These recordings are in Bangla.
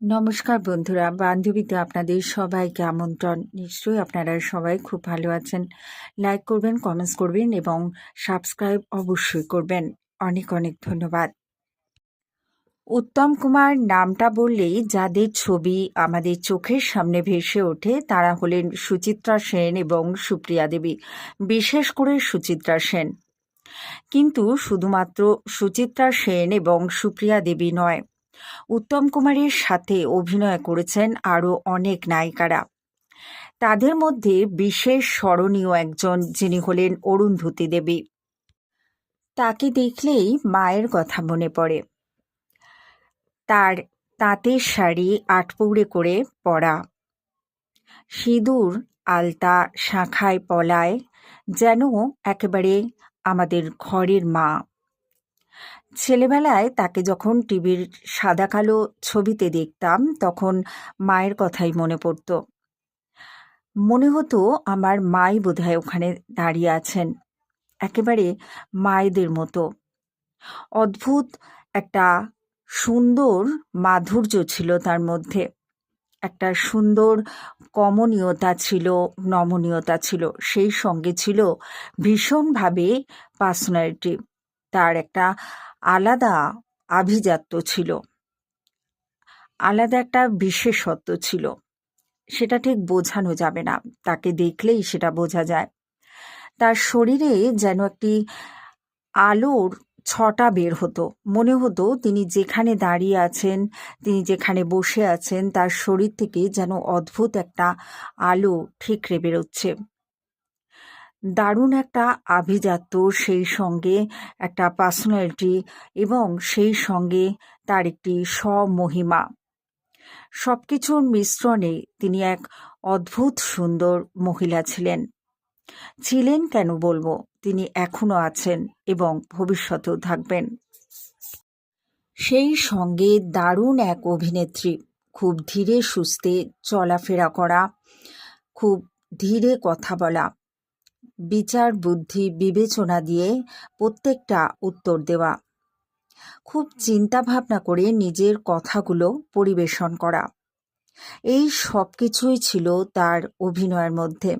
নমস্কার বন্ধুরা, বান্ধবীতে আপনাদের সবাইকে আমন্ত্রণ। নিশ্চয়ই আপনারা সবাই খুব ভালো আছেন। লাইক করবেন, কমেন্টস করবেন এবং সাবস্ক্রাইব অবশ্যই করবেন। অনেক অনেক ধন্যবাদ। উত্তম কুমার নামটা বললেই যাদের ছবি আমাদের চোখের সামনে ভেসে ওঠে তারা হলেন সুচিত্রা সেন এবং সুপ্রিয়া দেবী, বিশেষ করে সুচিত্রা সেন। কিন্তু শুধুমাত্র সুচিত্রা সেন এবং সুপ্রিয়া দেবী নয়, উত্তম কুমারের সাথে অভিনয় করেছেন আরও অনেক নায়িকারা। তাদের মধ্যে বিশেষ স্মরণীয় একজন যিনি হলেন অরুন্ধতী দেবী। তাকে দেখলেই মায়ের কথা মনে পড়ে। তার তাঁতের শাড়ি আটপৌরে করে পরা, সিঁদুর আলতা শাঁখায় পলায়, যেন একেবারে আমাদের ঘরের মা। ছেলেবেলায় তাকে যখন টিভির সাদা কালো ছবিতে দেখতাম তখন মায়ের কথাই মনে পড়ত। মনে হতো আমার মাই বোধহয় ওখানে দাঁড়িয়ে আছেন, একেবারে মায়েদের মতো। অদ্ভুত একটা সুন্দর মাধুর্য ছিল তার মধ্যে, একটা সুন্দর কমনীয়তা ছিল, নমনীয়তা ছিল, সেই সঙ্গে ছিল ভীষণভাবে পার্সোনালিটি। তার একটা আলাদা আভিজাত্য ছিল, আলাদা একটা বিশেষত্ব ছিল। সেটা ঠিক বোঝানো যাবে না, তাকে দেখলেই সেটা বোঝা যায়। তার শরীরে যেন একটি আলোর ছটা বের হতো। মনে হতো তিনি যেখানে দাঁড়িয়ে আছেন, তিনি যেখানে বসে আছেন, তার শরীর থেকে যেন অদ্ভুত একটা আলো ঠিকরে বেরোচ্ছে। দারুণ একটা আভিজাত্য, সেই সঙ্গে একটা পার্সোনালিটি এবং সেই সঙ্গে তার একটি স্বমহিমা। সব কিছুর মিশ্রণে তিনি এক অদ্ভুত সুন্দর মহিলা ছিলেন। ছিলেন কেন বলবো, তিনি এখনো আছেন এবং ভবিষ্যতেও থাকবেন। সেই সঙ্গে দারুণ এক অভিনেত্রী, খুব ধীরে সুস্থে চলাফেরা করা, খুব ধীরে কথা বলা, বিচার বুদ্ধি বিবেচনা দিয়ে প্রত্যেকটা উত্তর দেওয়া, খুব চিন্তা ভাবনা করে নিজের কথাগুলো পরিবেশন করা, এই সব কিছুই ছিল তার অভিনয়ের মধ্যে।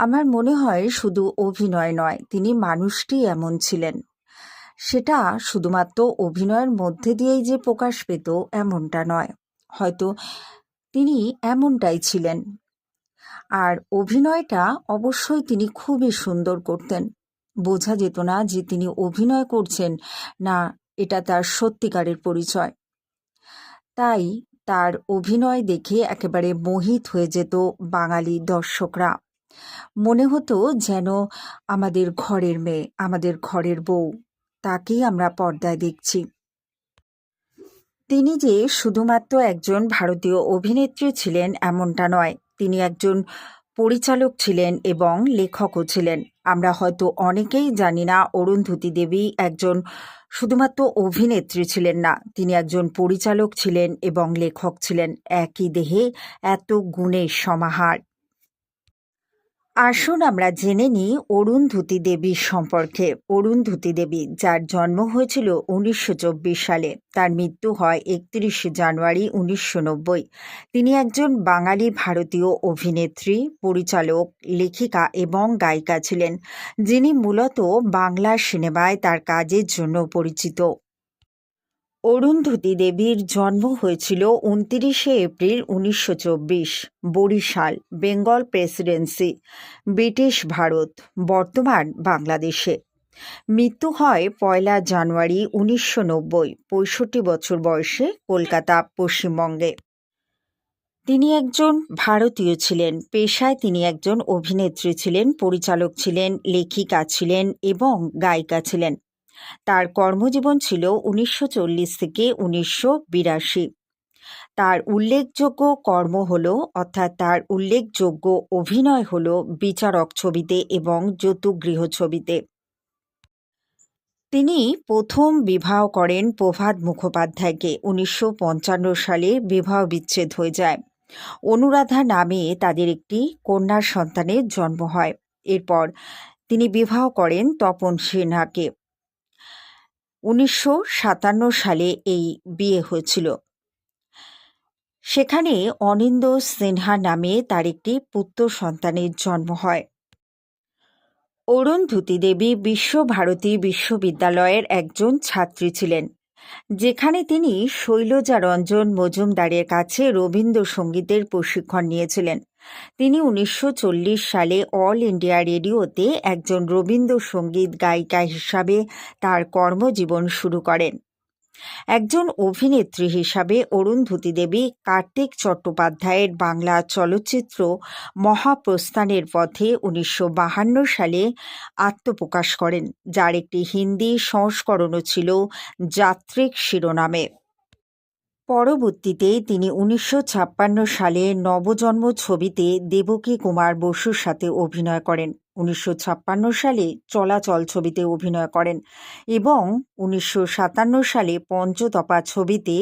আমার মনে হয় শুধু অভিনয় নয়, তিনি মানুষটি এমন ছিলেন। সেটা শুধুমাত্র অভিনয়ের মধ্যে দিয়েই যে প্রকাশ পেত এমনটা নয়, হয়তো তিনি এমনটাই ছিলেন। আর অভিনয়টা অবশ্যই তিনি খুবই সুন্দর করতেন। বোঝা যেত না যে তিনি অভিনয় করছেন, না এটা তার সত্যিকারের পরিচয়। তাই তার অভিনয় দেখে একেবারে মোহিত হয়ে যেত বাঙালি দর্শকরা। মনে হতো যেন আমাদের ঘরের মেয়ে, আমাদের ঘরের বউ, তাকেই আমরা পর্দায় দেখছি। তিনি যে শুধুমাত্র একজন ভারতীয় অভিনেত্রী ছিলেন এমনটা নয়, তিনি একজন পরিচালক ছিলেন এবং লেখকও ছিলেন। আমরা হয়তো অনেকেই জানি না অরুন্ধতী দেবী একজন শুধুমাত্র অভিনেত্রী ছিলেন না, তিনি একজন পরিচালক ছিলেন এবং লেখক ছিলেন, একই দেহে এত গুণের সমাহার। আসুন আমরা জেনে নিই অরুন্ধতী দেবীর সম্পর্কে। অরুন্ধতী দেবী, যার জন্ম হয়েছিল 1924 সালে, তার মৃত্যু হয় 31শে জানুয়ারি 1990। তিনি একজন বাঙালি ভারতীয় অভিনেত্রী, পরিচালক, লেখিকা এবং গায়িকা ছিলেন, যিনি মূলত বাংলা সিনেমায় তার কাজের জন্য পরিচিত। অরুন্ধতী দেবীর জন্ম হয়েছিল 29শে April 1924, Barishal, Bengal Presidency, British Bharat, বর্তমান বাংলাদেশে। মৃত্যু হয় 1 জানুয়ারি 1990, 65 বছর বয়সে, কলকাতা, পশ্চিমবঙ্গে। তিনি একজন ভারতীয় ছিলেন, পেশায় তিনি একজন অভিনেত্রী ছিলেন, পরিচালক ছিলেন, লেখিকা ছিলেন এবং গায়িকা ছিলেন। তার কর্মজীবন ছিল 1940 থেকে 1982। তার উল্লেখযোগ্য কর্ম হল, অর্থাৎ তার উল্লেখযোগ্য অভিনয় হল বিচারক ছবিতে এবং যৌতুক ছবিতে। তিনি প্রথম বিবাহ করেন প্রভাত মুখোপাধ্যায়কে। 1955 সালে বিবাহ বিচ্ছেদ হয়ে যায়। অনুরাধা নামে তাদের একটি কন্যা সন্তানের জন্ম হয়। এরপর তিনি বিবাহ করেন তপন সিনহাকে। 1957 সালে এই বিয়ে হয়েছিল। সেখানে অনিন্দ সিনহা নামে তার একটি পুত্র সন্তানের জন্ম হয়। অরুন্ধতী দেবী বিশ্বভারতী বিশ্ববিদ্যালয়ের একজন ছাত্রী ছিলেন, যেখানে তিনি শৈলজা রঞ্জন মজুমদারের কাছে রবীন্দ্রসঙ্গীতের প্রশিক্ষণ নিয়েছিলেন। তিনি 1940 সালে অল ইন্ডিয়া রেডিওতে একজন রবীন্দ্রসঙ্গীত গায়িকা হিসাবে তার কর্মজীবন শুরু করেন। একজন অভিনেত্রী হিসাবে অরুন্ধতী দেবী কার্তিক চট্টোপাধ্যায়ের বাংলা চলচ্চিত্র মহাপ্রস্থানের পথে 1952 সালে আত্মপ্রকাশ করেন, যার একটি হিন্দি সংস্করণও ছিল যাত্রিক শিরোনামে। পরবর্তীতে তিনি 1956 সালে নবজন্ম ছবিতে দেবকী কুমার বসুর সাথে অভিনয় করেন। 1956 সালে চলাচল ছবিতে অভিনয় করেন এবং 1957 সালে পঞ্চতপা ছবিতে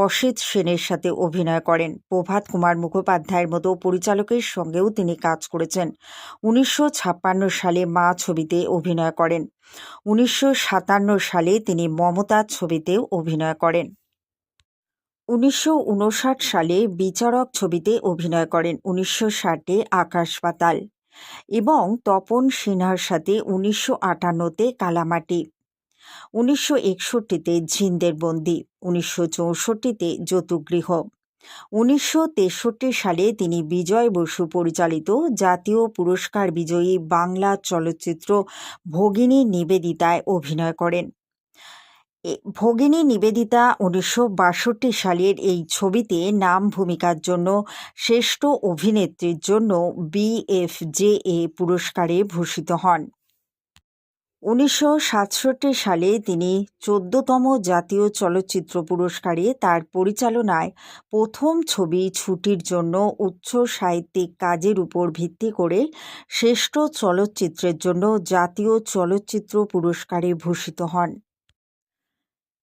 অসিত সেনের সাথে অভিনয় করেন। প্রভাত কুমার মুখোপাধ্যায়ের মতো পরিচালকের সঙ্গেও তিনি কাজ করেছেন। 1956 সালে মা ছবিতে অভিনয় করেন। 1957 সালে তিনি মমতা ছবিতেও অভিনয় করেন। 1959 সালে বিচারক ছবিতে অভিনয় করেন। 1960-এ আকাশ পাতাল এবং তপন সিনহার সাথে 1958-তে কালামাটি, 1961-তে ঝিন্দের বন্দি, 1964-তে যৌতুকগৃহ। 1963 সালে তিনি বিজয় বসু পরিচালিত জাতীয় পুরস্কার বিজয়ী বাংলা চলচ্চিত্র ভগিনী নিবেদিতায় অভিনয় করেন। ভগিনী নিবেদিতা 1962 সালের এই ছবিতে নাম ভূমিকার জন্য শ্রেষ্ঠ অভিনেত্রীর জন্য BFJA পুরস্কারে ভূষিত হন। 1967 সালে তিনি 14তম জাতীয় চলচ্চিত্র পুরস্কারে তার পরিচালনায় প্রথম ছবি ছুটির জন্য উচ্চ সাহিত্যিক কাজের উপর ভিত্তি করে শ্রেষ্ঠ চলচ্চিত্রের জন্য জাতীয় চলচ্চিত্র পুরস্কারে ভূষিত হন।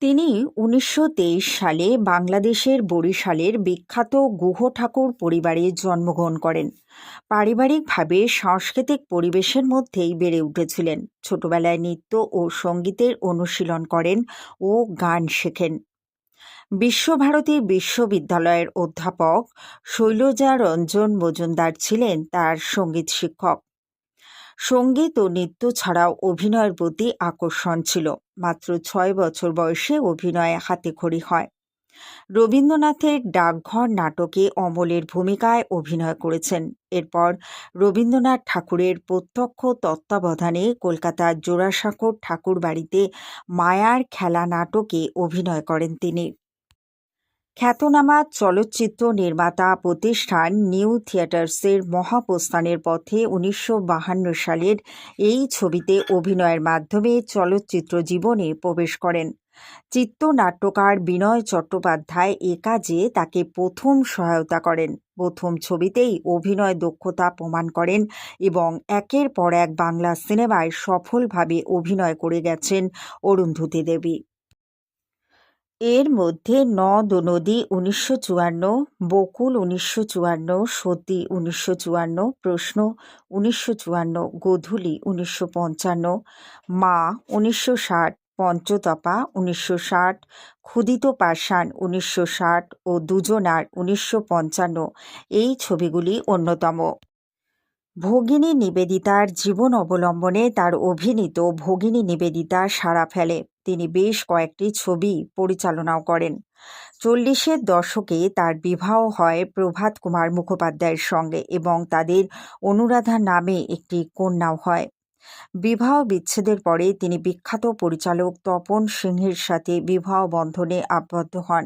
তিনি 1923 সালে বাংলাদেশের বরিশালের বিখ্যাত গুহ ঠাকুর পরিবারে জন্মগ্রহণ করেন। পারিবারিকভাবে সাংস্কৃতিক পরিবেশের মধ্যেই বেড়ে উঠেছিলেন। ছোটবেলায় নৃত্য ও সঙ্গীতের অনুশীলন করেন ও গান শেখেন। বিশ্বভারতী বিশ্ববিদ্যালয়ের অধ্যাপক শৈলজা রঞ্জন মজুমদার ছিলেন তার সঙ্গীত শিক্ষক। সঙ্গীত ও নৃত্য ছাড়াও অভিনয়ের প্রতি আকর্ষণ ছিল। মাত্র 6 বছর বয়সে অভিনয়ে হাতেখড়ি হয়। রবীন্দ্রনাথের ডাকঘর নাটকে অমলের ভূমিকায় অভিনয় করেছেন। এরপর রবীন্দ্রনাথ ঠাকুরের প্রত্যক্ষ তত্ত্বাবধানে কলকাতার জোড়াসাঁকোর ঠাকুর বাড়িতে মায়ার খেলা নাটকে অভিনয় করেন তিনি। খ্যাতনামা চলচ্চিত্র নির্মাতা প্রতিষ্ঠান নিউ থিয়েটার্সের মহাপ্রস্থানের পথে 1952 সালের এই ছবিতে অভিনয়ের মাধ্যমে চলচ্চিত্র জীবনে প্রবেশ করেন। চিত্রনাট্যকার বিনয় চট্টোপাধ্যায় এ কাজে তাকে প্রথম সহায়তা করেন। প্রথম ছবিতেই অভিনয় দক্ষতা প্রমাণ করেন এবং একের পর এক বাংলা সিনেমায় সফলভাবে অভিনয় করে গেছেন অরুন্ধতী দেবী। এর মধ্যে নদ ও নদী 1954, বকুল 1954, সতী 1954, প্রশ্ন 1954, গোধূলি 1955, মা 1960, পঞ্চতপা 1960, ক্ষুধিত পাষাণ 1960 ও দুজনার 1955 এই ছবিগুলি অন্যতম। ভগিনী নিবেদিতার জীবন অবলম্বনে তার অভিনীত ভগিনী নিবেদিতা সাড়া ফেলে। তিনি বেশ কয়েকটি ছবি পরিচালনাও করেন। 40-এর দশকে তার বিবাহ হয় প্রভাত কুমার মুখোপাধ্যায়ের সঙ্গে এবং তাদের অনুরাধা নামে একটি কন্যাও হয়। বিবাহ বিচ্ছেদের পরে তিনি বিখ্যাত পরিচালক তপন সিংহের সাথে বিবাহ বন্ধনে আবদ্ধ হন।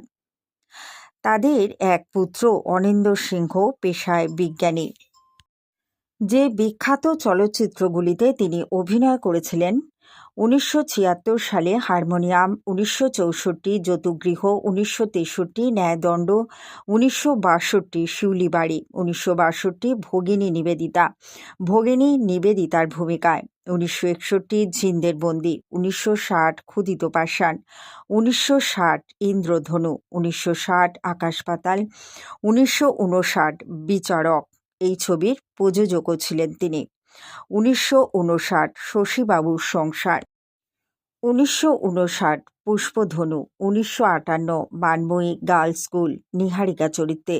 তাদের এক পুত্র অনিন্দ সিংহ পেশায় বিজ্ঞানী। যে বিখ্যাত চলচ্চিত্রগুলিতে তিনি অভিনয় করেছিলেন: 1976 সালে হারমোনিয়াম, 1964 যৌতুকগৃহ, 1963 ন্যায়দণ্ড, 1962 শিউলিবাড়ি, 1962 ভগিনী নিবেদিতা, ভগিনী নিবেদিতার ভূমিকায়, 1961 ঝিন্দের বন্দি, 1960 ক্ষুধিত পাষাণ, 1960 ইন্দ্রধনু, 1960 আকাশ পাতাল, 1959 বিচারক। এই ছবির প্রযোজকও ছিলেন তিনি। 1959 শশীবাবুর সংসার, 1959 পুষ্পধনু ১৯৫৮ মানময়ী গার্লস স্কুল নীহারিকা চরিত্রে,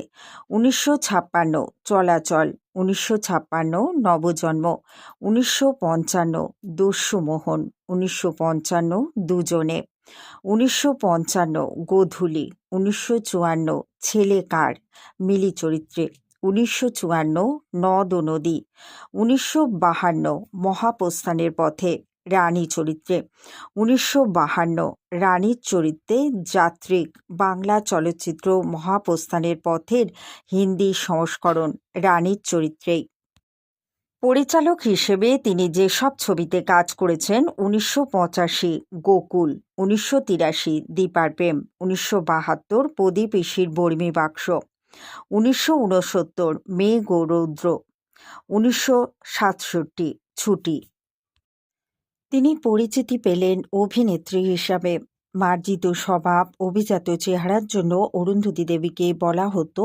১৯৫৬ চলাচল, ১৯৫৬ নবজন্ম, ১৯৫৫ দস্যুমোহন, ১৯৫৫ দুজনে, ১৯৫৫ গোধূলি, ১৯৫৪ ছেলে কার মিলি চরিত্রে, ১৯৫৪ নদ ও নদী, ১৯৫২ মহাপ্রস্থানের পথে রানী চরিত্রে, ১৯৫২ রানীর চরিত্রে যাত্রিক বাংলা চলচ্চিত্র মহাপ্রস্থানের পথের হিন্দি সংস্করণ রানীর চরিত্রেই। পরিচালক হিসেবে তিনি যেসব ছবিতে কাজ করেছেন: ১৯৮৫ গোকুল, ১৯৮৩ দীপার প্রেম, ১৯৭২ প্রদীপ ইসির বর্মী বাক্স, ১৯৬৯ মেঘ ও রৌদ্র, ১৯৬৭ ছুটি। তিনি পরিচিতি পেলেন অভিনেত্রী হিসাবে। মার্জিত স্বভাব, অভিজাত চেহারার জন্য অরুন্ধতী দেবীকে বলা হতো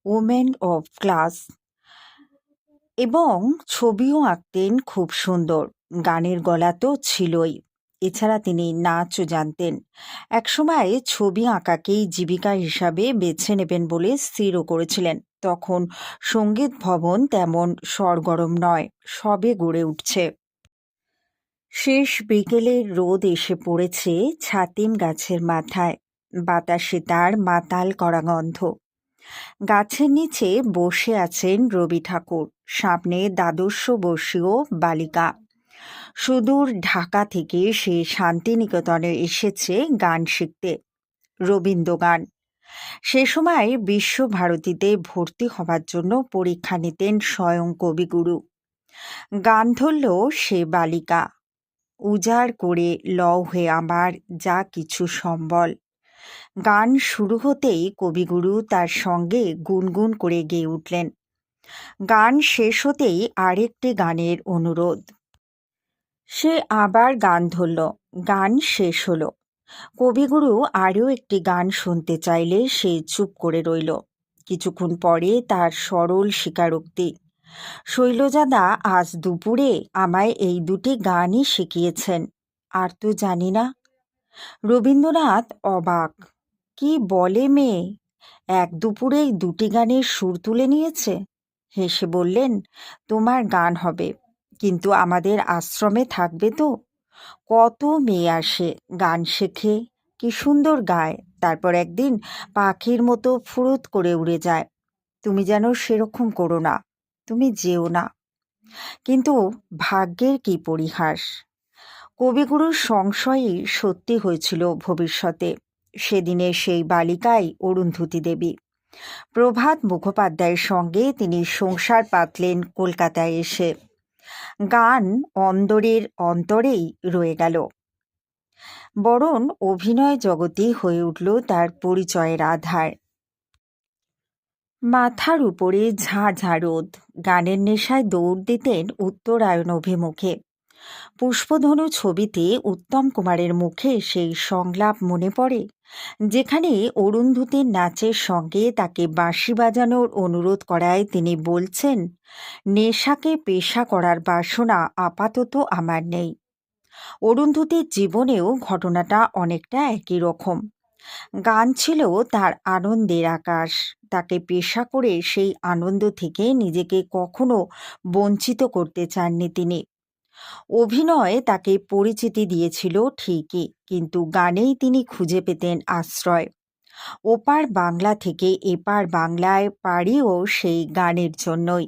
ওমেন অফ ক্লাস, এবং ছবিও আঁকতেন খুব সুন্দর। গানের গলা তো ছিলই, এছাড়া তিনি নাচও জানতেন। একসময় ছবি আঁকাকেই জীবিকা হিসাবে বেছে নেবেন বলে স্থিরও করেছিলেন। তখন সঙ্গীত ভবন তেমন সরগরম নয়, সবে গড়ে উঠছে। শেষ বিকেলের রোদ এসে পড়েছে ছাতিম গাছের মাথায়, বাতাসে তার মাতাল করা গন্ধ। গাছের নিচে বসে আছেন রবি ঠাকুর, সামনে দ্বাদশ বর্ষীয় বালিকা। সুদূর ঢাকা থেকে সে শান্তিনিকেতনে এসেছে গান শিখতে, রবীন্দ্র গান। সে সময় বিশ্বভারতীতে ভর্তি হবার জন্য পরীক্ষা নিতেন স্বয়ং কবিগুরু। গান ধরল সে বালিকা, উজাড় করে লও হে আমার যা কিছু সম্বল। গান শুরু হতেই কবিগুরু তার সঙ্গে গুনগুন করে গেয়ে উঠলেন। গান শেষ হতেই আরেকটি গানের অনুরোধ। সে আবার গান ধরল, গান শেষ হলো। কবিগুরু আরও একটি গান শুনতে চাইলে সে চুপ করে রইল। কিছুক্ষণ পরে তার সরল স্বীকারোক্তি, শৈলজাদা আজ দুপুরে আমায় এই দুটি গানই শিখিয়েছেন, আর তো জানি না। রবীন্দ্রনাথ অবাক, কি বলে মেয়ে, এক দুপুরেই দুটি গানের সুর তুলে নিয়েছে। হেসে বললেন, তোমার গান হবে, কিন্তু আমাদের আশ্রমে থাকবে তো। কত মেয়ে আসে, গান শেখে, কি সুন্দর গায়, তারপর একদিন পাখির মতো ফুরুত করে উড়ে যায়। তুমি যেন সেরকম করো না, তুমি যেও না। কিন্তু ভাগ্যের কি পরিহাস! কবিগুরুর সংশয়ই সত্যি হয়েছিল ভবিষ্যতে। সেদিনে সেই বালিকাই অরুন্ধতী দেবী। প্রভাত মুখোপাধ্যায়ের সঙ্গে তিনি সংসার পাতলেন কলকাতায় এসে। গান অন্দরের অন্তরেই রয়ে গেল, বরং অভিনয় জগতেই হয়ে উঠল তার পরিচয়ের আধার। মাথার উপরে ঝাঁ ঝাঁ রোদ, গানের নেশায় দৌড় দিতেন উত্তরায়ণ অভিমুখে। পুষ্পধনু ছবিতে উত্তম কুমারের মুখে সেই সংলাপ মনে পড়ে, যেখানে অরুন্ধতীর নাচের সঙ্গে তাকে বাঁশি বাজানোর অনুরোধ করায় তিনি বলছেন, নেশাকে পেশা করার বাসনা আপাতত আমার নেই। অরুন্ধতীর জীবনেও ঘটনাটা অনেকটা একই রকম। গান ছিল তার আনন্দের আকাশ, তাকে পেশা করে সেই আনন্দ থেকে নিজেকে কখনো বঞ্চিত করতে চাননি তিনি। অভিনয় তাকে পরিচিতি দিয়েছিল ঠিকই, কিন্তু গানেই তিনি খুঁজে পেতেন আশ্রয়। ওপার বাংলা থেকে এপার বাংলায় পাড়িও সেই গানের জন্যই।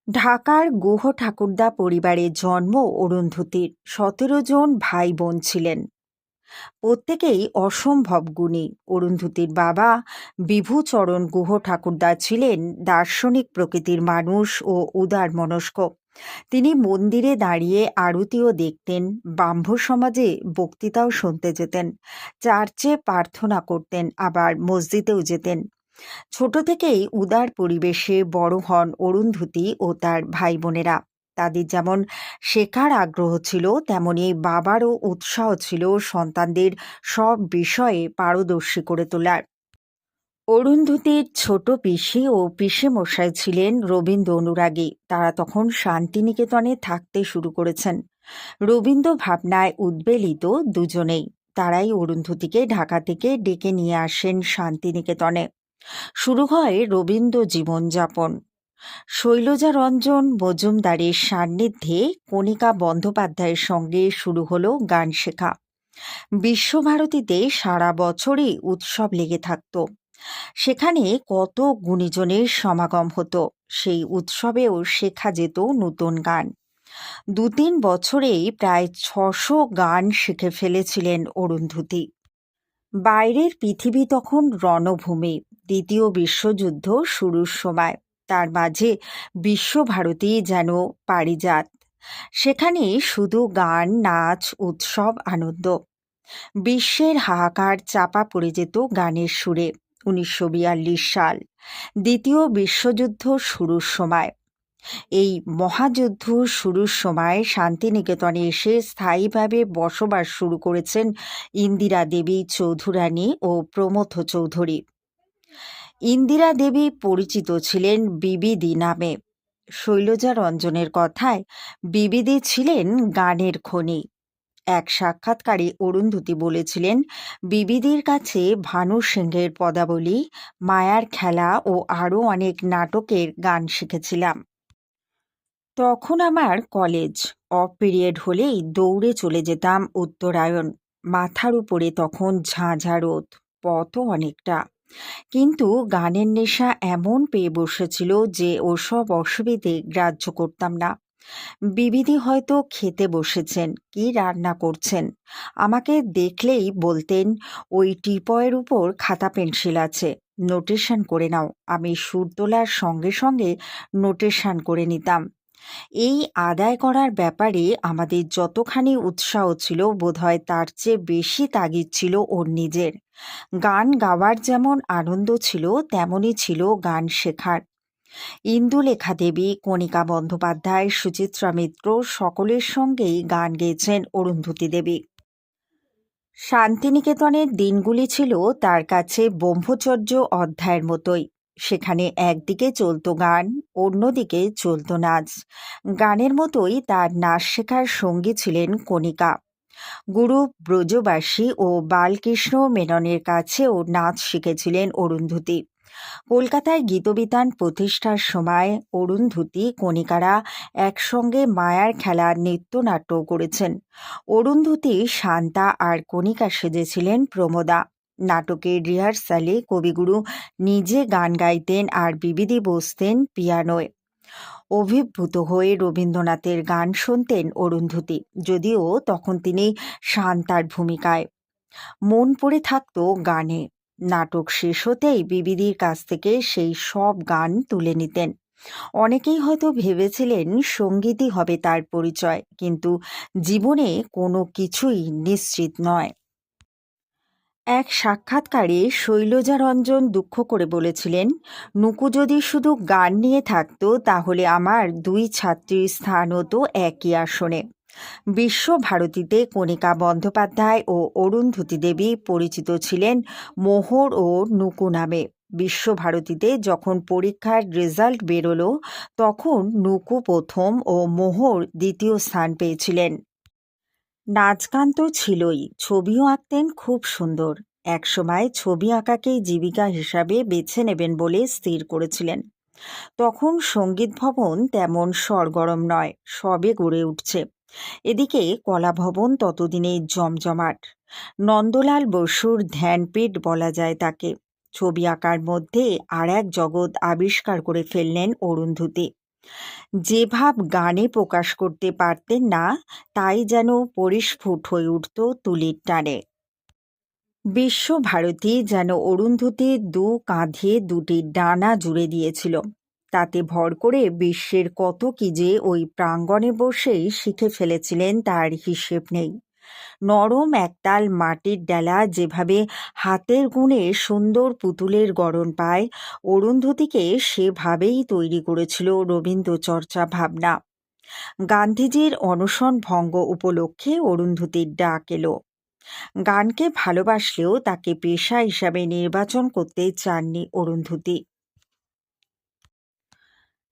ঢাকার গুহ ঠাকুরদা পরিবারে জন্ম অরুন্ধতীর। ১৭ জন ভাই বোন ছিলেন, প্রত্যেকেই অসম্ভব গুণী। অরুন্ধতীর বাবা বিভূচরণ গুহ ঠাকুরদা ছিলেন দার্শনিক প্রকৃতির মানুষ ও উদার মনস্ক। তিনি মন্দিরে দাঁড়িয়ে আরতিও দেখতেন, ব্রাহ্ম সমাজে বক্তৃতাও শুনতে যেতেন, চার্চে প্রার্থনা করতেন, আবার মসজিদেও যেতেন। ছোট থেকেই উদার পরিবেশে বড় হন অরুন্ধতী ও তার ভাই বোনেরা। তাদের যেমন শেখার আগ্রহ ছিল, তেমনি বাবারও উৎসাহ ছিল সন্তানদের সব বিষয়ে পারদর্শী করে তোলার। অরুন্ধতীর ছোট পিসি ও পিসেমশাই ছিলেন রবীন্দ্র অনুরাগী। তারা তখন শান্তিনিকেতনে থাকতে শুরু করেছেন। রবীন্দ্র ভাবনায় উদ্বেলিত দুজনেই। তারাই অরুন্ধতীকে ঢাকা থেকে ডেকে নিয়ে আসেন শান্তিনিকেতনে। শুরু হয় রবীন্দ্র জীবনযাপন। শৈলজা রঞ্জন মজুমদারের সান্নিধ্যে কণিকা বন্দ্যোপাধ্যায়ের সঙ্গে শুরু হলো গান শেখা। বিশ্বভারতীতে সারা বছরই উৎসব লেগে থাকত। সেখানে কত গুণীজনের সমাগম হতো। সেই উৎসবেও শেখা যেত নতুন গান। ২-৩ বছরেই প্রায় ৬০০ গান শিখে ফেলেছিলেন অরুন্ধতী। বাইরের পৃথিবী তখন রণভূমি, দ্বিতীয় বিশ্বযুদ্ধ শুরুর সময়। তার মাঝে বিশ্বভারতী যেন পারিজাত। সেখানে শুধু গান, নাচ, উৎসব, আনন্দ। বিশ্বের হাহাকার চাপা পড়ে যেত গানের সুরে। ১৯৪২ সাল, দ্বিতীয় বিশ্বযুদ্ধ শুরুর সময়। এই মহাযুদ্ধ শুরুর সময় শান্তিনিকেতনে এসে স্থায়ীভাবে বসবাস শুরু করেছেন ইন্দিরা দেবী চৌধুরানী ও প্রমথ চৌধুরী। ইন্দিরা দেবী পরিচিত ছিলেন বিবিদি নামে। শৈলজা রঞ্জনের কথায় বিবিদি ছিলেন গানের খনি। এক সাক্ষাৎকারে অরুন্ধতী বলেছিলেন, বিবিদির কাছে ভানু সিংহের পদাবলী, মায়ার খেলা ও আরও অনেক নাটকের গান শিখেছিলাম। তখন আমার কলেজ। অফ পিরিয়ড হলেই দৌড়ে চলে যেতাম উত্তরায়ণ। মাথার উপরে তখন ঝাঁঝা রোদ, পথও অনেকটা। কিন্তু গানের নেশা এমন পেয়ে বসেছিল যে ওসব অসুবিধে গ্রাহ্য করতাম না। বিবিধি হয়তো খেতে বসেছেন, কি রান্না করছেন, আমাকে দেখলেই বলতেন, ওই টিপয়ের উপর খাতা পেন্সিল আছে, নোটেশন করে নাও। আমি সুর তোলার সঙ্গে সঙ্গে নোটেশন করে নিতাম। এই আদায় করার ব্যাপারে আমাদের যতখানি উৎসাহ ছিল, বোধহয় তার চেয়ে বেশি তাগিদ ছিল ওর নিজের। গান গাওয়ার যেমন আনন্দ ছিল, তেমনই ছিল গান শেখার। ইন্দুলেখা দেবী, কণিকা বন্দ্যোপাধ্যায়, সুচিত্রা মিত্র সকলের সঙ্গেই গান গেয়েছেন অরুন্ধতী দেবী। শান্তিনিকেতনের দিনগুলি ছিল তার কাছে ব্রহ্মচর্য অধ্যায়ের মতোই। সেখানে একদিকে চলত গান, অন্যদিকে চলত নাচ। গানের মতোই তার নাচ শেখার সঙ্গী ছিলেন কণিকা। গুরু ব্রজবাসী ও বালকৃষ্ণ মেননের কাছেও নাচ শিখেছিলেন অরুন্ধতী। কলকাতায় গীতবিতান প্রতিষ্ঠার সময় অরুন্ধতী, কণিকারা একসঙ্গে মায়ার খেলা নৃত্যনাট্য করেছেন। অরুন্ধতী শান্তা আর কণিকা সেজেছিলেন প্রমোদা। নাটকের রিহার্সালে কবিগুরু নিজে গান গাইতেন আর বিবিধি বসতেন পিয়ানোয়। অভিভূত হয়ে রবীন্দ্রনাথের গান শুনতেন অরুন্ধতী, যদিও তখন তিনি শান্তার ভূমিকায়। মন পড়ে থাকত গানে। নাটক শেষ হতেই বিবিধির কাছ থেকে সেই সব গান তুলে নিতেন। অনেকেই হয়তো ভেবেছিলেন সঙ্গীতই হবে তার পরিচয়, কিন্তু জীবনে কোনো কিছুই নিশ্চিত নয়। এক সাক্ষাৎকারে শৈলজা রঞ্জন দুঃখ করে বলেছিলেন, নুকু যদি শুধু গান নিয়ে থাকতো তাহলে আমার 2 ছাত্রীর স্থান হতো একই আসনে। বিশ্বভারতীতে কণিকা বন্দ্যোপাধ্যায় ও অরুন্ধতী দেবী পরিচিত ছিলেন মোহর ও নুকু নামে। বিশ্বভারতীতে যখন পরীক্ষার রেজাল্ট বেরোলো, তখন নুকু প্রথম ও মোহর দ্বিতীয় স্থান পেয়েছিলেন। নাচ গান তো ছিলই, ছবিও আঁকতেন খুব সুন্দর। একসময় ছবি আঁকাকেই জীবিকা হিসাবে বেছে নেবেন বলে স্থির করেছিলেন। তখন সঙ্গীত ভবন তেমন সরগরম নয়, সবে গড়ে উঠছে। এদিকে কলাভবন ততদিনে জমজমাট। নন্দলাল বসুর ধ্যানপীঠ বলা যায় তাকে। ছবি আঁকার মধ্যে আর এক জগৎ আবিষ্কার করে ফেললেন অরুন্ধতী। যে ভাব গানে প্রকাশ করতে পারতেন না, তাই যেন পরিস্ফুট হয়ে উঠত তুলির টানে। বিশ্বভারতী যেন অরুন্ধতীর 2 কাঁধে 2টি ডানা জুড়ে দিয়েছিল। তাতে ভর করে বিশ্বের কত কি যে ওই প্রাঙ্গণে বসেই শিখে ফেলেছিলেন তার হিসেব নেই। নরম একতাল মাটির ডেলা যেভাবে হাতের গুণে সুন্দর পুতুলের গড়ন পায়, অরুন্ধতীকে সেভাবেই তৈরি করেছিল রবীন্দ্র চর্চা ভাবনা। গান্ধীজির অনশন ভঙ্গ উপলক্ষে অরুন্ধতীর ডাক এলো। গানকে ভালোবাসলেও তাকে পেশা হিসাবে নির্বাচন করতে চাননি অরুন্ধতী।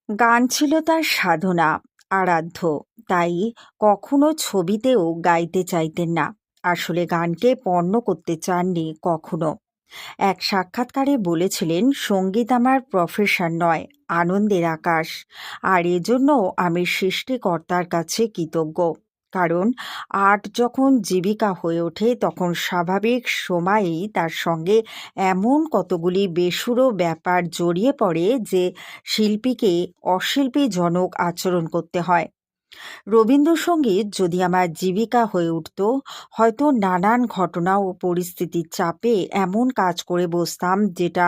গান ছিল তার সাধনা, আরাধ্য। তাই কখনো ছবিতেও গাইতে চাইতেন না। আসলে গানকে পণ্য করতে চাননি কখনো। এক সাক্ষাৎকারে বলেছিলেন, সঙ্গীত আমার প্রফেশন নয়, আনন্দের আকাশ। আর এজন্য আমি সৃষ্টিকর্তার কাছে কৃতজ্ঞ। কারণ আর্ট যখন জীবিকা হয়ে ওঠে তখন স্বাভাবিক সময়েই তার সঙ্গে এমন কতগুলি বেসুরো ব্যাপার জড়িয়ে পড়ে যে শিল্পীকে অশিল্পীজনক আচরণ করতে হয়। রবীন্দ্রসঙ্গীত যদি আমার জীবিকা হয়ে উঠত, হয়তো নানান ঘটনা ও পরিস্থিতির চাপে এমন কাজ করে বসতাম যেটা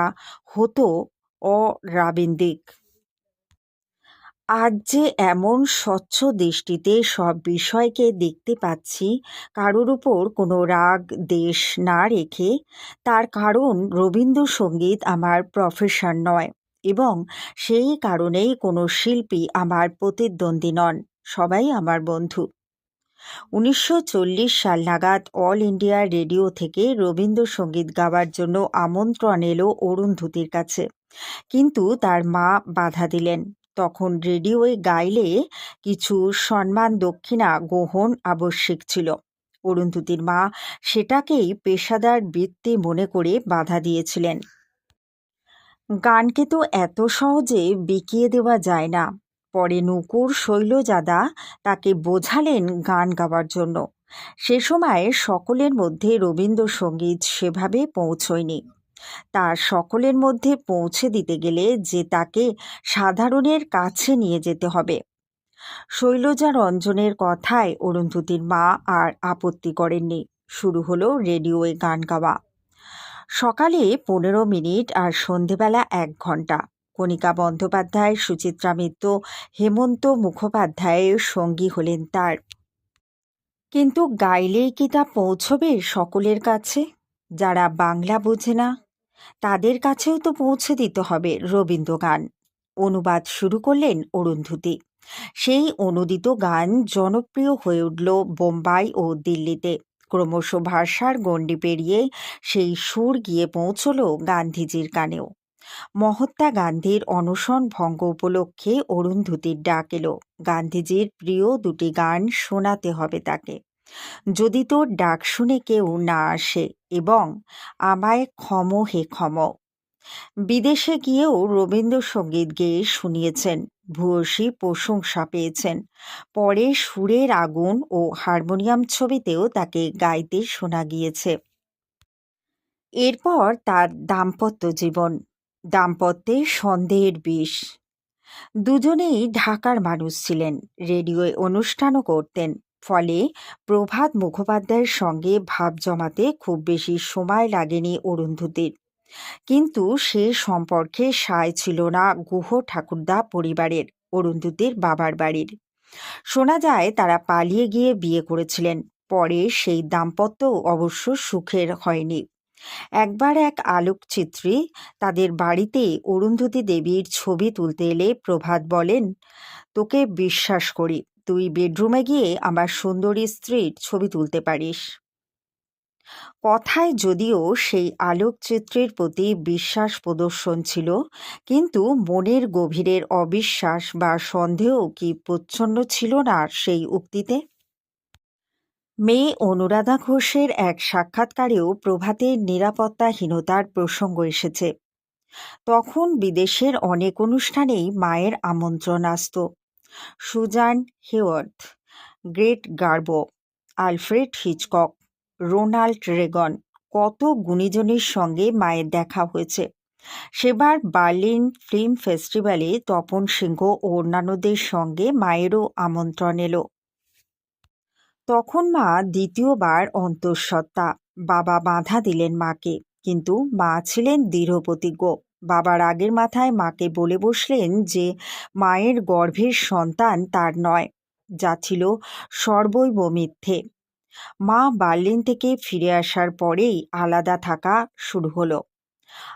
হতো অরাবিন্দিক। আজ যে এমন স্বচ্ছ দৃষ্টিতে সব বিষয়কে দেখতে পাচ্ছি, কারোর উপর কোনো রাগ দেশ না রেখে, তার কারণ রবীন্দ্রসঙ্গীত আমার প্রফেশন নয়, এবং সেই কারণেই কোনো শিল্পী আমার প্রতিদ্বন্দ্বী নন, সবাই আমার বন্ধু। ১৯৪০ সাল নাগাদ অল ইন্ডিয়া রেডিও থেকে রবীন্দ্রসঙ্গীত গাওয়ার জন্য আমন্ত্রণ এলো অরুন্ধতির কাছে, কিন্তু তার মা বাধা দিলেন। তখন রেডিওয়ে গাইলে কিছু সম্মান দক্ষিণা গ্রহণ আবশ্যিক ছিল। অরুন্ধতির মা সেটাকেই পেশাদার বৃত্তি মনে করে বাধা দিয়েছিলেন। গানকে তো এত সহজে বিকিয়ে দেওয়া যায় না। পরে নূপুর শৈলজাদা তাকে বোঝালেন গান গাওয়ার জন্য। সে সময় সকলের মধ্যে রবীন্দ্রসঙ্গীত সেভাবে পৌঁছয়নি। তার সকলের মধ্যে পৌঁছে দিতে গেলে যে তাকে সাধারণের কাছে নিয়ে যেতে হবে। শৈলজা রঞ্জনের কথায় অরুন্ধতির মা আর আপত্তি করেননি। শুরু হলো রেডিওয়ে গান গাওয়া। সকালে ১৫ মিনিট আর সন্ধেবেলা ১ ঘন্টা। কণিকা বন্দ্যোপাধ্যায়, সুচিত্রা মিত্র, হেমন্ত মুখোপাধ্যায়ের সঙ্গী হলেন তার। কিন্তু গাইলেই কি তা পৌঁছবে সকলের কাছে? যারা বাংলা বোঝে না তাদের কাছেও তো পৌঁছে দিতে হবে রবীন্দ্রগান। অনুবাদ শুরু করলেন অরুন্ধতী। সেই অনুদিত গান জনপ্রিয় হয়ে উঠল বোম্বাই ও দিল্লিতে। ক্রমশ ভাষার গণ্ডি পেরিয়ে সেই সুর গিয়ে পৌঁছল গান্ধীজির কানেও। মহাত্মা গান্ধীর অনশন ভঙ্গ উপলক্ষে অরুন্ধতির ডাক এলো। গান্ধীজির প্রিয় দুটি গান শোনাতে হবে তাকে, যদি তোর ডাক শুনে কেউ না আসে, এবং আমায় ক্ষম হে ক্ষম। বিদেশে গিয়েও রবীন্দ্রসঙ্গীত গেয়ে শুনিয়েছেন, ভূয়সী প্রশংসা পেয়েছেন। পরে সুরের আগুন ও হারমোনিয়াম ছবিতেও তাকে গাইতে শোনা গিয়েছে। এরপর তার দাম্পত্য জীবন, দাম্পত্যে সন্দেহের বিষ। দুজনেই ঢাকার মানুষ ছিলেন, রেডিওয় অনুষ্ঠানও করতেন। ফলে প্রভাত মুখোপাধ্যায়ের সঙ্গে ভাব জমাতে খুব বেশি সময় লাগেনি অরুন্ধতির। কিন্তু সে সম্পর্কে সায় ছিল না গুহ ঠাকুরদা পরিবারের, অরুন্ধতির বাবার বাড়ির। শোনা যায় তারা পালিয়ে গিয়ে বিয়ে করেছিলেন। পরে সেই দাম্পত্য অবশ্য সুখের হয়নি। একবার এক আলোকচিত্রী তাদের বাড়িতে অরুন্ধতী দেবীর ছবি তুলতে এলে প্রভাত বলেন, তোকে বিশ্বাস করি, তুই বেডরুমে গিয়ে আমার সুন্দরী স্ত্রীর ছবি তুলতে পারিস। কথায় যদিও সেই আলোকচিত্রের প্রতি বিশ্বাস প্রদর্শন ছিল, কিন্তু মনের গভীরের অবিশ্বাস বা সন্দেহ কি প্রচ্ছন্ন ছিল না সেই উক্তিতে? মেয়ে অনুরাধা ঘোষের এক সাক্ষাৎকারেও প্রভাতের নিরাপত্তাহীনতার প্রসঙ্গ এসেছে। তখন বিদেশের অনেক অনুষ্ঠানেই মায়ের আমন্ত্রণ আসত। Suzanne হেওয়ার্থ, great Garbo, Alfred Hitchcock, Ronald Reagan, কত গুণীজনের সঙ্গে মায়ের দেখা হয়েছে। সেবার বার্লিন ফিল্ম ফেস্টিভ্যালে তপন সিংহ ও অন্যান্যদের সঙ্গে মায়েরও আমন্ত্রণ এলো। তখন মা দ্বিতীয়বার অন্তঃসত্ত্বা। বাবা বাধা দিলেন মাকে, কিন্তু মা ছিলেন দৃঢ়প্রতিজ্ঞ। বাবার আগের মাথায় মাকে বলে বসলেন যে মায়ের গর্ভের সন্তান তার নয়, যা ছিল সর্বৈব মিথ্যে। মা বার্লিন থেকে ফিরে আসার পরেই আলাদা থাকা শুরু হলো।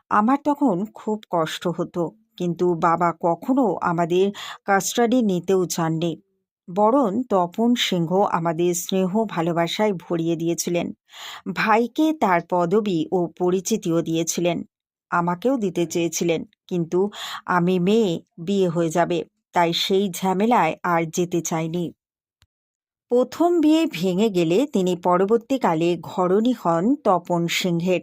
আমার তখন খুব কষ্ট হতো, কিন্তু বাবা কখনো আমাদের কাস্টাডি নিতেও চাননি। বরং তপন সিংহ আমাদের স্নেহ ভালোবাসায় ভরিয়ে দিয়েছিলেন। ভাইকে তার পদবি ও পরিচিতিও দিয়েছিলেন। আমাকেও দিতে চেয়েছিলেন, কিন্তু আমি মেয়ে, বিয়ে হয়ে যাবে, তাই সেই ঝামেলায় আর যেতে চাইনি। প্রথম বিয়ে ভেঙে গেলে তিনি পরবর্তীকালে ঘরণী হন তপন সিংহের।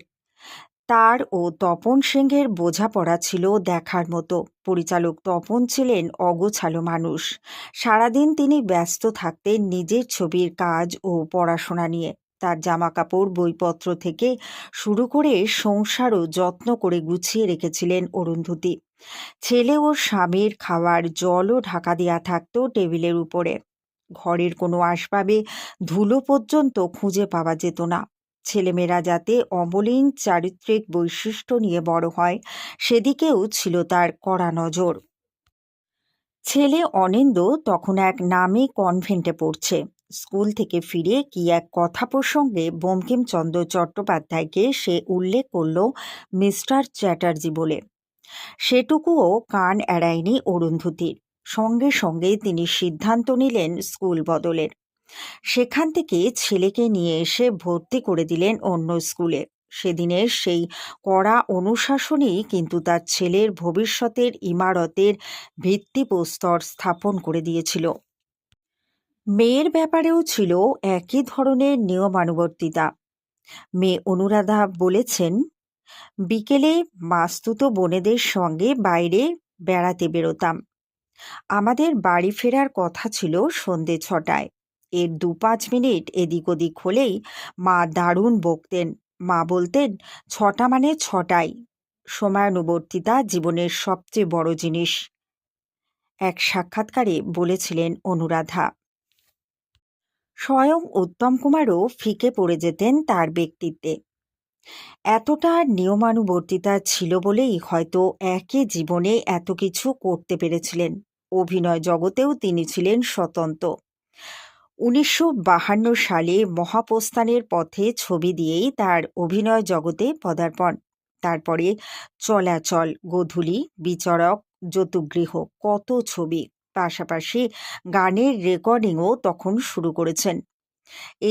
তার ও তপন সিংহের বোঝাপড়া ছিল দেখার মতো। পরিচালক তপন ছিলেন অগোছালো মানুষ। সারাদিন তিনি ব্যস্ত থাকতেন নিজের ছবির কাজ ও পড়াশোনা নিয়ে। তার জামাকাপড়, বইপত্র থেকে শুরু করে সংসারও যত্ন করে গুছিয়ে রেখেছিলেন অরুন্ধতী। ছেলে ও স্বামীর খাওয়ার জলও ঢাকা দেয়া থাকতো টেবিলের উপরে। ঘরের কোনো আসবাবে ধুলো পর্যন্ত খুঁজে পাওয়া যেত না। ছেলেমেয়েরা যাতে অমলিন চারিত্রিক বৈশিষ্ট্য নিয়ে বড় হয়, সেদিকেও ছিল তার কড়া নজর। ছেলে অনিন্দ তখন এক নামী কনভেন্টে পড়ছে। স্কুল থেকে ফিরে কি এক কথা প্রসঙ্গে বঙ্কিমচন্দ্র চট্টোপাধ্যায়কে সে উল্লেখ করল মিস্টার চ্যাটার্জি বলে। সেটুকুও কান এড়ায়নি অরুন্ধতীর। সঙ্গে সঙ্গে তিনি সিদ্ধান্ত নিলেন স্কুল বদলের। সেখান থেকে ছেলেকে নিয়ে এসে ভর্তি করে দিলেন অন্য স্কুলে। সেদিনের সেই কড়া অনুশাসনই কিন্তু তার ছেলের ভবিষ্যতের ইমারতের ভিত্তিপ্রস্তর স্থাপন করে দিয়েছিল। মেয়ের ব্যাপারেও ছিল একই ধরনের নিয়মানুবর্তিতা। মেয়ে অনুরাধা বলেছেন, বিকেলে মাস্তুতো বোনেদের সঙ্গে বাইরে বেড়াতে বেরোতাম। আমাদের বাড়ি ফেরার কথা ছিল সন্ধে 6টায়। এর 2-5 মিনিট এদিক ওদিক হলেই মা দারুণ বকতেন। মা বলতেন, 6টা মানে 6টাই। সময়ানুবর্তিতা জীবনের সবচেয়ে বড় জিনিস, এক সাক্ষাৎকারে বলেছিলেন অনুরাধা। স্বয়ং উত্তম কুমারও ফিকে পড়ে যেতেন তার ব্যক্তিত্বে। এতটা নিয়মানুবর্তিতা ছিল বলেই হয়তো একই জীবনে এত কিছু করতে পেরেছিলেন। অভিনয় জগতেও তিনি ছিলেন স্বতন্ত্র। 1952 সালে মহাপ্রস্থানের পথে ছবি দিয়েই তার অভিনয় জগতে পদার্পণ। তারপরে চলাচল, গোধূলি, বিচারক, যতুগৃহ, কত ছবি। পাশাপাশি গানের রেকর্ডিংও তখন শুরু করেছেন।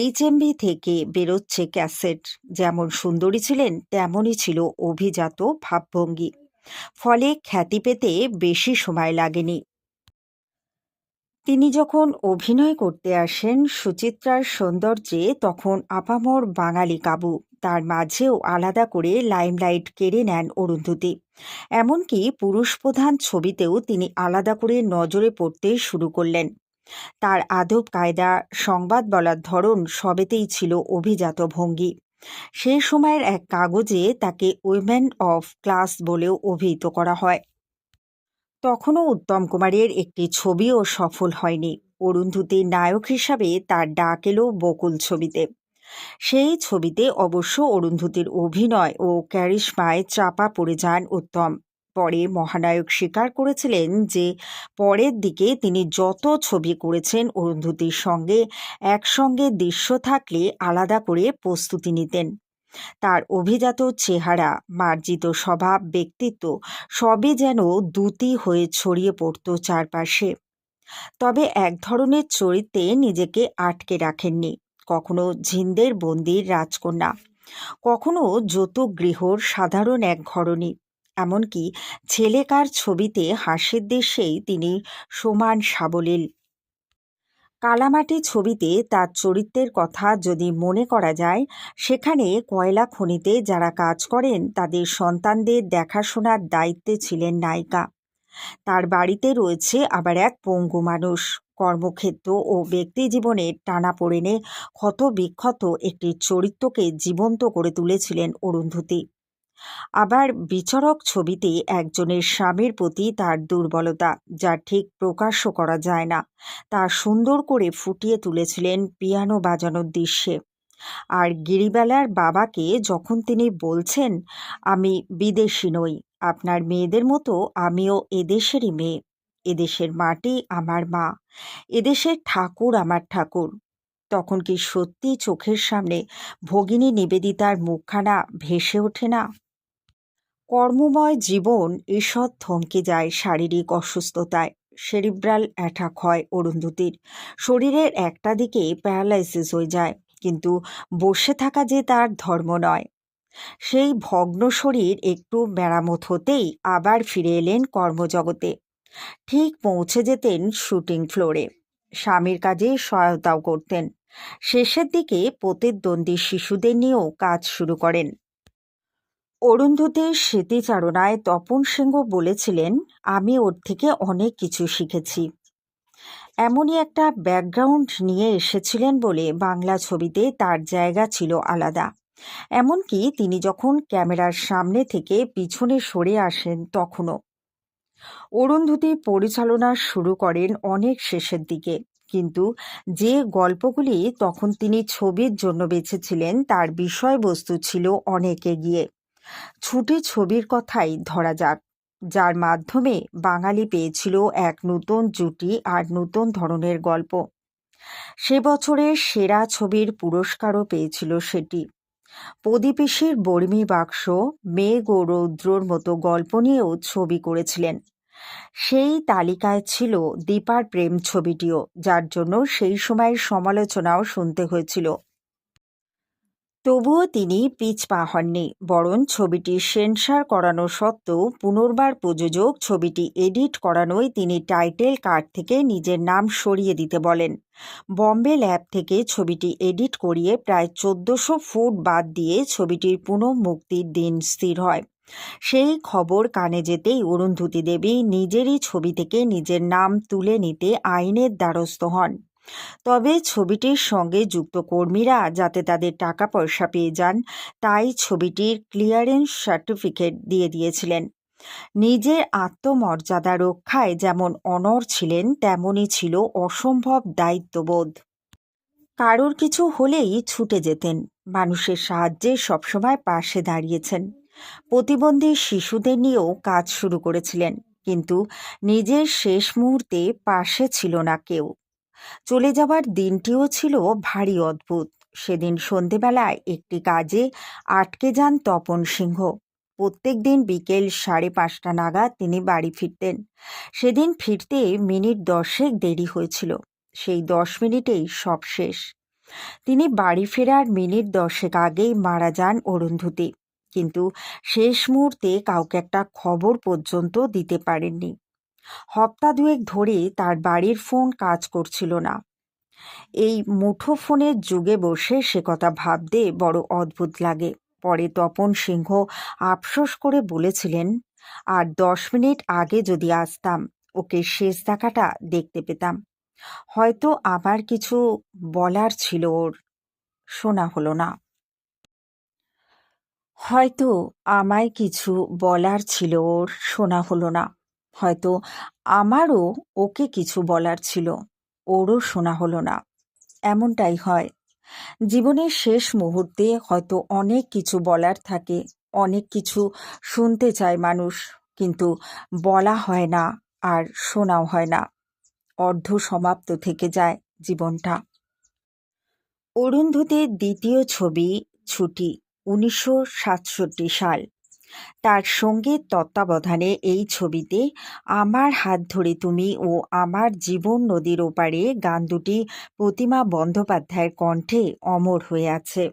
HMV থেকে বেরোচ্ছে ক্যাসেট। যেমন সুন্দরী ছিলেন তেমনই ছিল অভিজাত ভাবভঙ্গি। ফলে খ্যাতি পেতে বেশি সময় লাগেনি। তিনি যখন অভিনয় করতে আসেন সুচিত্রার সৌন্দর্যে, তখন আপামর বাঙালি কাবু। তার মাঝেও আলাদা করে লাইমলাইট কেড়ে নেন অরুন্ধতী। এমনকি পুরুষ প্রধান ছবিতেও তিনি আলাদা করে নজরে পড়তে শুরু করলেন। তার আদব কায়দা, সংবাদ বলার ধরন সবেতেই ছিল অভিজাত ভঙ্গি। সেই সময়ের এক কাগজে তাকে উইমেন অফ ক্লাস বলেও অভিহিত করা হয়। তখনও উত্তম কুমারের একটি ছবিও সফল হয়নি। অরুন্ধতীর নায়ক হিসাবে তার ডাক এলো বকুল ছবিতে। সেই ছবিতে অবশ্য অরুন্ধতীর অভিনয় ও ক্যারিশমায় চাপা পড়ে যান উত্তম। পরে মহানায়ক স্বীকার করেছিলেন যে পরের দিকে তিনি যত ছবি করেছেন অরুন্ধতীর সঙ্গে, একসঙ্গে দৃশ্য থাকলে আলাদা করে প্রস্তুতি নিতেন। তার অভিজাত চেহারা, মার্জিত স্বভাব, ব্যক্তিত্ব সবই যেন দ্যুতি হয়ে ছড়িয়ে পড়ত চারপাশে। তবে এক ধরনের চরিত্রে নিজেকে আটকে রাখেননি। কখনো ঝিন্দের বন্দির রাজকন্যা, কখনো যৌতুকগৃহর সাধারণ এক ঘরণী। এমনকি ছেলেকার ছবিতে হাস্যের দেশেই তিনি সমান সাবলীল। কালামাটি ছবিতে তার চরিত্রের কথা যদি মনে করা যায়, সেখানে কয়লা খনিতে যারা কাজ করেন তাদের সন্তানদের দেখাশোনার দায়িত্বে ছিলেন নায়িকা। তার বাড়িতে রয়েছে আবার এক পঙ্গু মানুষ। কর্মক্ষেত্র ও ব্যক্তিজীবনের টানাপোড়েনে ক্ষতবিক্ষত একটি চরিত্রকে জীবন্ত করে তুলেছিলেন অরুন্ধতী। আবার বিচারক ছবিতে একজনের স্বামীর প্রতি তার দুর্বলতা, যা ঠিক প্রকাশ্য করা যায় না, তা সুন্দর করে ফুটিয়ে তুলেছিলেন পিয়ানো বাজানোর দৃশ্যে। আর গিরিবালার বাবাকে যখন তিনি বলছেন, আমি বিদেশি নই, আপনার মেয়েদের মতো আমিও এদেশেরই মেয়ে, এদেশের মাটি আমার মা, এদেশের ঠাকুর আমার ঠাকুর, তখন কি সত্যি চোখের সামনে ভগিনী নিবেদিতার মুখখানা ভেসে ওঠে না? কর্মময় জীবন ঈষৎ থমকে যায় শারীরিক অসুস্থতায়। সেরিব্রাল অ্যাটাক হয় অরুন্ধতীর। শরীরের একটা দিকে প্যারালাইসিস হয়ে যায়। কিন্তু বসে থাকা যে তার ধর্ম নয়। সেই ভগ্ন শরীর একটু মেরামত হতেই আবার ফিরে এলেন কর্মজগতে। ঠিক পৌঁছে যেতেন শুটিং ফ্লোরে। স্বামীর কাজে সহায়তাও করতেন। শেষের দিকে প্রতিদ্বন্দ্বী শিশুদের নিয়েও কাজ শুরু করেন। অরুন্ধতির স্মৃতিচারণায় তপন সিংহ বলেছিলেন, আমি ওর থেকে অনেক কিছু শিখেছি। এমনই একটা ব্যাকগ্রাউন্ড নিয়ে এসেছিলেন বলে বাংলা ছবিতে তার জায়গা ছিল আলাদা। এমনকি তিনি যখন ক্যামেরার সামনে থেকে পিছনে সরে আসেন তখনও। অরুন্ধতী পরিচালনা শুরু করেন অনেক শেষের দিকে, কিন্তু যে গল্পগুলি তখন তিনি ছবির জন্য বেছেছিলেন তার বিষয়বস্তু ছিল অনেক এগিয়ে। ছুটি ছবির কথাই ধরা যাক, যার মাধ্যমে বাঙালি পেয়েছিল এক নতুন জুটি আর নতুন ধরনের গল্প। সে বছরের সেরা ছবির পুরস্কারও পেয়েছিল সেটি। প্রদীপেশীর বর্মী বাক্স, মেঘ ও রৌদ্রর মতো গল্প নিয়েও ছবি করেছিলেন। সেই তালিকায় ছিল দীপার প্রেম ছবিটিও, যার জন্য সেই সময়ের সমালোচনাও শুনতে হয়েছিল। তবুও তিনি পিছপা হননি, বরং ছবিটি সেন্সর করানো সত্ত্বেও পুনর্বার প্রযোজক ছবিটি এডিট করানোয় তিনি টাইটেল কার্ড থেকে নিজের নাম সরিয়ে দিতে বলেন। বম্বে ল্যাব থেকে ছবিটি এডিট করিয়ে প্রায় ১৪০০ ফুট বাদ দিয়ে ছবিটির পুনঃমুক্তির দিন স্থির হয়। সেই খবর কানে যেতেই অরুন্ধতী দেবী নিজেরই ছবি থেকে নিজের নাম তুলে নিতে আইনের দ্বারস্থ হন। তবে ছবিটির সঙ্গে যুক্ত কর্মীরা যাতে তাদের টাকা পয়সা পেয়ে যান, তাই ছবিটির ক্লিয়ারেন্স সার্টিফিকেট দিয়ে দিয়েছিলেন। নিজের আত্মমর্যাদা রক্ষায় যেমন অনড় ছিলেন, তেমনই ছিল অসম্ভব দায়িত্ববোধ। কারোর কিছু হলেই ছুটে যেতেন, মানুষের সাহায্যে সবসময় পাশে দাঁড়িয়েছেন। প্রতিবন্ধী শিশুদের নিয়েও কাজ শুরু করেছিলেন, কিন্তু নিজের শেষ মুহূর্তে পাশে ছিল না কেউ। চলে যাবার দিনটিও ছিল ভারী অদ্ভুত। সেদিন সন্ধেবেলায় একটি কাজে আটকে যান তপন সিংহ। প্রত্যেক দিন বিকেল ৫:৩০ নাগাদ তিনি বাড়ি ফিরতেন। সেদিন ফিরতে মিনিট ১০ দেরি হয়েছিল। সেই ১০ মিনিটেই সব শেষ। তিনি বাড়ি ফেরার মিনিট ১০ আগেই মারা যান অরুন্ধতী, কিন্তু শেষ মুহূর্তে কাউকে একটা খবর পর্যন্ত দিতে পারেননি। সপ্তাহ ২ ধরে তার বাড়ির ফোন কাজ করছিল না। এই মুঠোফোনের যুগে বসে সে কথা ভাবতে বড় অদ্ভুত লাগে। পরে তপন সিংহ আফসোস করে বলেছিলেন, আর ১০ মিনিট আগে যদি আসতাম, ওকে শেষ দেখাটা দেখতে পেতাম। হয়তো আমার কিছু বলার ছিল ওর, শোনা হলো না। হয়তো আমায় কিছু বলার ছিল ওর, শোনা হলো না। হয়তো আমারও ওকে কিছু বলার ছিল, ওরও শোনা হলো না। এমনটাই হয়। জীবনের শেষ মুহূর্তে হয়তো অনেক কিছু বলার থাকে, অনেক কিছু শুনতে চায় মানুষ, কিন্তু বলা হয় না আর শোনাও হয় না। অর্ধ সমাপ্ত থেকে যায় জীবনটা। অরুন্ধতীর দ্বিতীয় ছবি ছুটি, ১৯৬৭ সাল। তার সঙ্গীত তত্ত্বাবধানে এই ছবিতে আমার হাত ধরে তুমি ও আমার জীবন নদীর ওপারে গান দুটি প্রতিমা বন্দ্যোপাধ্যায়ের কণ্ঠে অমর হয়ে আছে।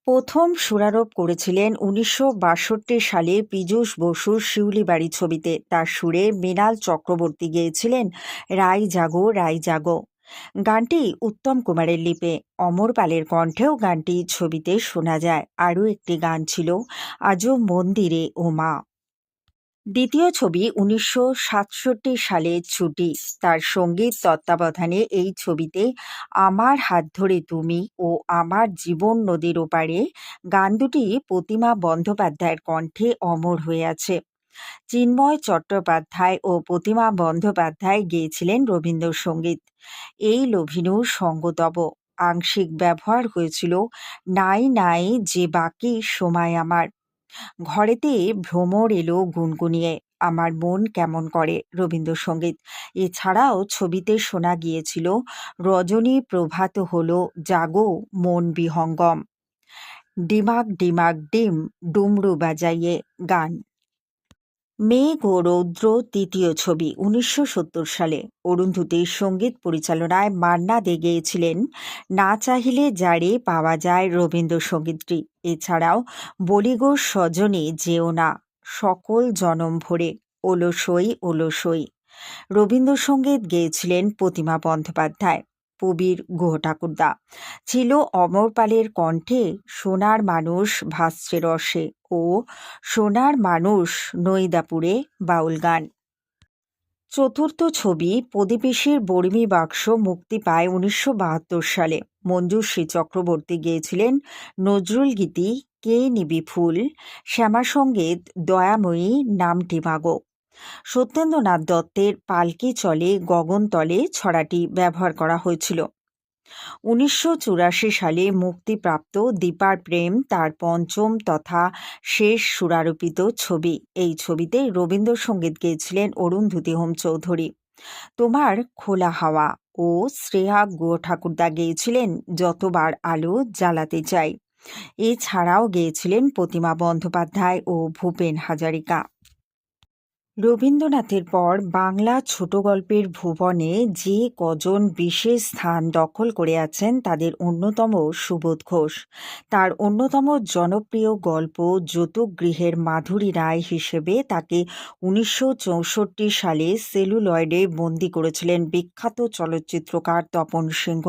প্রথম সুরারোপ করেছিলেন ১৯৬২ সালে পীযূষ বসুর শিউলিবাড়ি ছবিতে। তার সুরে মৃণাল চক্রবর্তী গেয়েছিলেন রাই জাগো রাই জাগো। গানটি উত্তম কুমারের লিপে। অমর পালের কণ্ঠেও গানটি ছবিতে শোনা যায়। আরও একটি গান ছিল আজও মন্দিরে ও মা। দ্বিতীয় ছবি ১৯৬৭ সালে ছুটি। তার সঙ্গীত তত্ত্বাবধানে এই ছবিতে আমার হাত ধরে তুমি ও আমার জীবন নদীর ওপারে গান দুটি প্রতিমা বন্দ্যোপাধ্যায়ের কণ্ঠে অমর হয়ে আছে। চিন্ময় চট্টোপাধ্যায় ও প্রতিমা বন্দ্যোপাধ্যায় গেয়েছিলেন রবীন্দ্রসঙ্গীত। এই লভিনু সঙ্গতব। আংশিক ব্যবহার হয়েছিল নাই নাই যে বাকি সময় আমার। ঘরেতে ভ্রমর এলো গুনগুনিয়ে আমার মন কেমন করে, রবীন্দ্রসঙ্গীত। এছাড়াও ছবিতে শোনা গিয়েছিল রজনী প্রভাত হলো জাগো মন বিহঙ্গম, ডিমাক ডিমাক ডিম ডুমরু বাজাইয়ে গান। মেঘ ও রৌদ্র তৃতীয় ছবি, ১৯৭০ সালে। অরুন্ধতীর সঙ্গীত পরিচালনায় মান্না দে গেয়েছিলেন না চাহিলে যারে পাওয়া যায় রবীন্দ্রসঙ্গীতটি। এছাড়াও বলিগো সজনে যেও না, সকল জনম ভরে, ওলসই ওলসই, রবীন্দ্রসঙ্গীত গেয়েছিলেন প্রতিমা বন্দ্যোপাধ্যায়। কবির গুহ ঠাকুরদা। ছিল অমর পালের কণ্ঠে সোনার মানুষ ভাসছে রসে ও সোনার মানুষ নইদাপুরে বাউল গান। চতুর্থ ছবি প্রদীপেশের বর্মী বাক্স মুক্তি পায় 1972 সালে। মঞ্জুশ্রী চক্রবর্তী গেয়েছিলেন নজরুল গীতি কে নিবি ফুল, শ্যামাসঙ্গীত দয়াময়ী নামটি মাগো। সত্যেন্দ্রনাথ দত্তের পালকি চলে গগনতলে ছড়াটি ব্যবহার করা হয়েছিল। 1984 সালে মুক্তিপ্রাপ্ত দীপার প্রেম তার পঞ্চম তথা শেষ সুরারোপিত ছবি। এই ছবিতে রবীন্দ্রসঙ্গীত গেয়েছিলেন অরুন্ধতী হোম চৌধুরী। তোমার খোলা হাওয়া ও শ্রেয়া গুহ ঠাকুরদা গেয়েছিলেন যতবার আলো জ্বালাতে চাই। এছাড়াও গেয়েছিলেন প্রতিমা বন্দ্যোপাধ্যায় ও ভূপেন হাজারিকা। রবীন্দ্রনাথের পর বাংলা ছোট গল্পের ভুবনে যে কজন বিশেষ স্থান দখল করে আছেন তাদের অন্যতম সুবোধ ঘোষ। তার অন্যতম জনপ্রিয় গল্প যৌতুকগৃহের মাধুরী রায় হিসেবে তাকে 1964 সালে সেলুলয়েডে বন্দী করেছিলেন বিখ্যাত চলচ্চিত্রকার তপন সিংহ।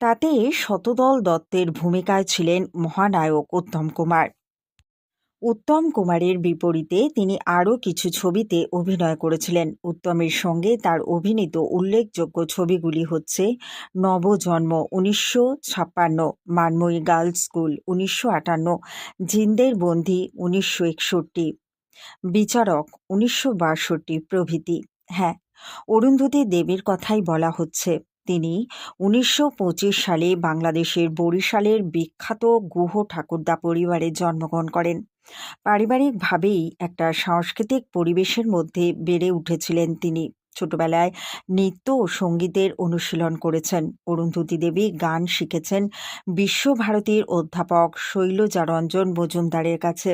তাতে শতদল দত্তের ভূমিকায় ছিলেন মহানায়ক উত্তম কুমার। উত্তম কুমারের বিপরীতে তিনি আরও কিছু ছবিতে অভিনয় করেছিলেন। উত্তমের সঙ্গে তার অভিনীত উল্লেখযোগ্য ছবিগুলি হচ্ছে নবজন্ম 1956, মানময়ী গার্লস স্কুল 1958, জিন্দের বন্দী 1961, বিচারক 1962 প্রভৃতি। হ্যাঁ, অরুন্ধতী দেবীর কথাই বলা হচ্ছে। তিনি 1925 সালে বাংলাদেশের বরিশালের বিখ্যাত গুহ ঠাকুরদা পরিবারে জন্মগ্রহণ করেন। পারিবারিকভাবেই একটা সাংস্কৃতিক পরিবেশের মধ্যে বেড়ে উঠেছিলেন তিনি। ছোটবেলায় নৃত্য ও সঙ্গীতের অনুশীলন করেছেন। অরুন্ধতী দেবী গান শিখেছেন বিশ্বভারতীর অধ্যাপক শৈলজারঞ্জন মজুমদারের কাছে।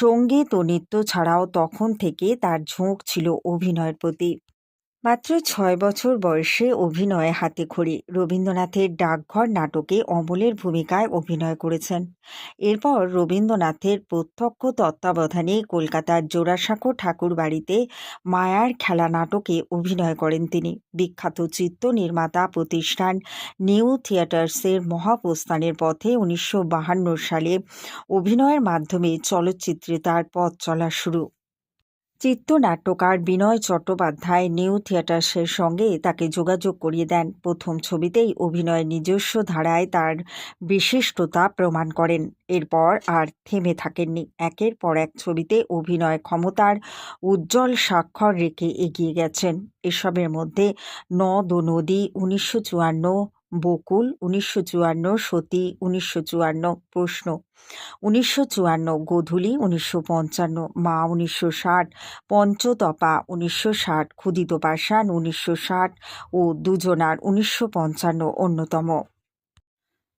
সঙ্গীত ও নৃত্য ছাড়াও তখন থেকে তার ঝোঁক ছিল অভিনয়ের প্রতি। মাত্র 6 বছর বয়সে অভিনয়ে হাতেখড়ি। রবীন্দ্রনাথের ডাকঘর নাটকে অমলের ভূমিকায় অভিনয় করেছেন। এরপর রবীন্দ্রনাথের প্রত্যক্ষ তত্ত্বাবধানে কলকাতার জোড়াসাঁকো ঠাকুর বাড়িতে মায়ার খেলা নাটকে অভিনয় করেন তিনি। বিখ্যাত চিত্র নির্মাতা প্রতিষ্ঠান নিউ থিয়েটার্সের মহাপ্রস্থানের পথে 1952 সালে অভিনয়ের মাধ্যমে চলচ্চিত্রে তার পথ চলা শুরু। চিত্রনাট্যকার বিনয় চট্টোপাধ্যায় নিউ থিয়েটার্সের সঙ্গে তাকে যোগাযোগ করিয়ে দেন। প্রথম ছবিতেই অভিনয়ের নিজস্ব ধারায় তার বিশিষ্টতা প্রমাণ করেন। এরপর আর থেমে থাকেননি। একের পর এক ছবিতে অভিনয় ক্ষমতার উজ্জ্বল স্বাক্ষর রেখে এগিয়ে গেছেন। এসবের মধ্যে নদ ও নদী 1954, বকুল 1954, সতী 1954, প্রশ্ন 1954, গোধূলি 1955, মা 1960, পঞ্চতপা 1960, ক্ষুধিত পাষাণ 1960 ও দুজনার 1955 অন্যতম।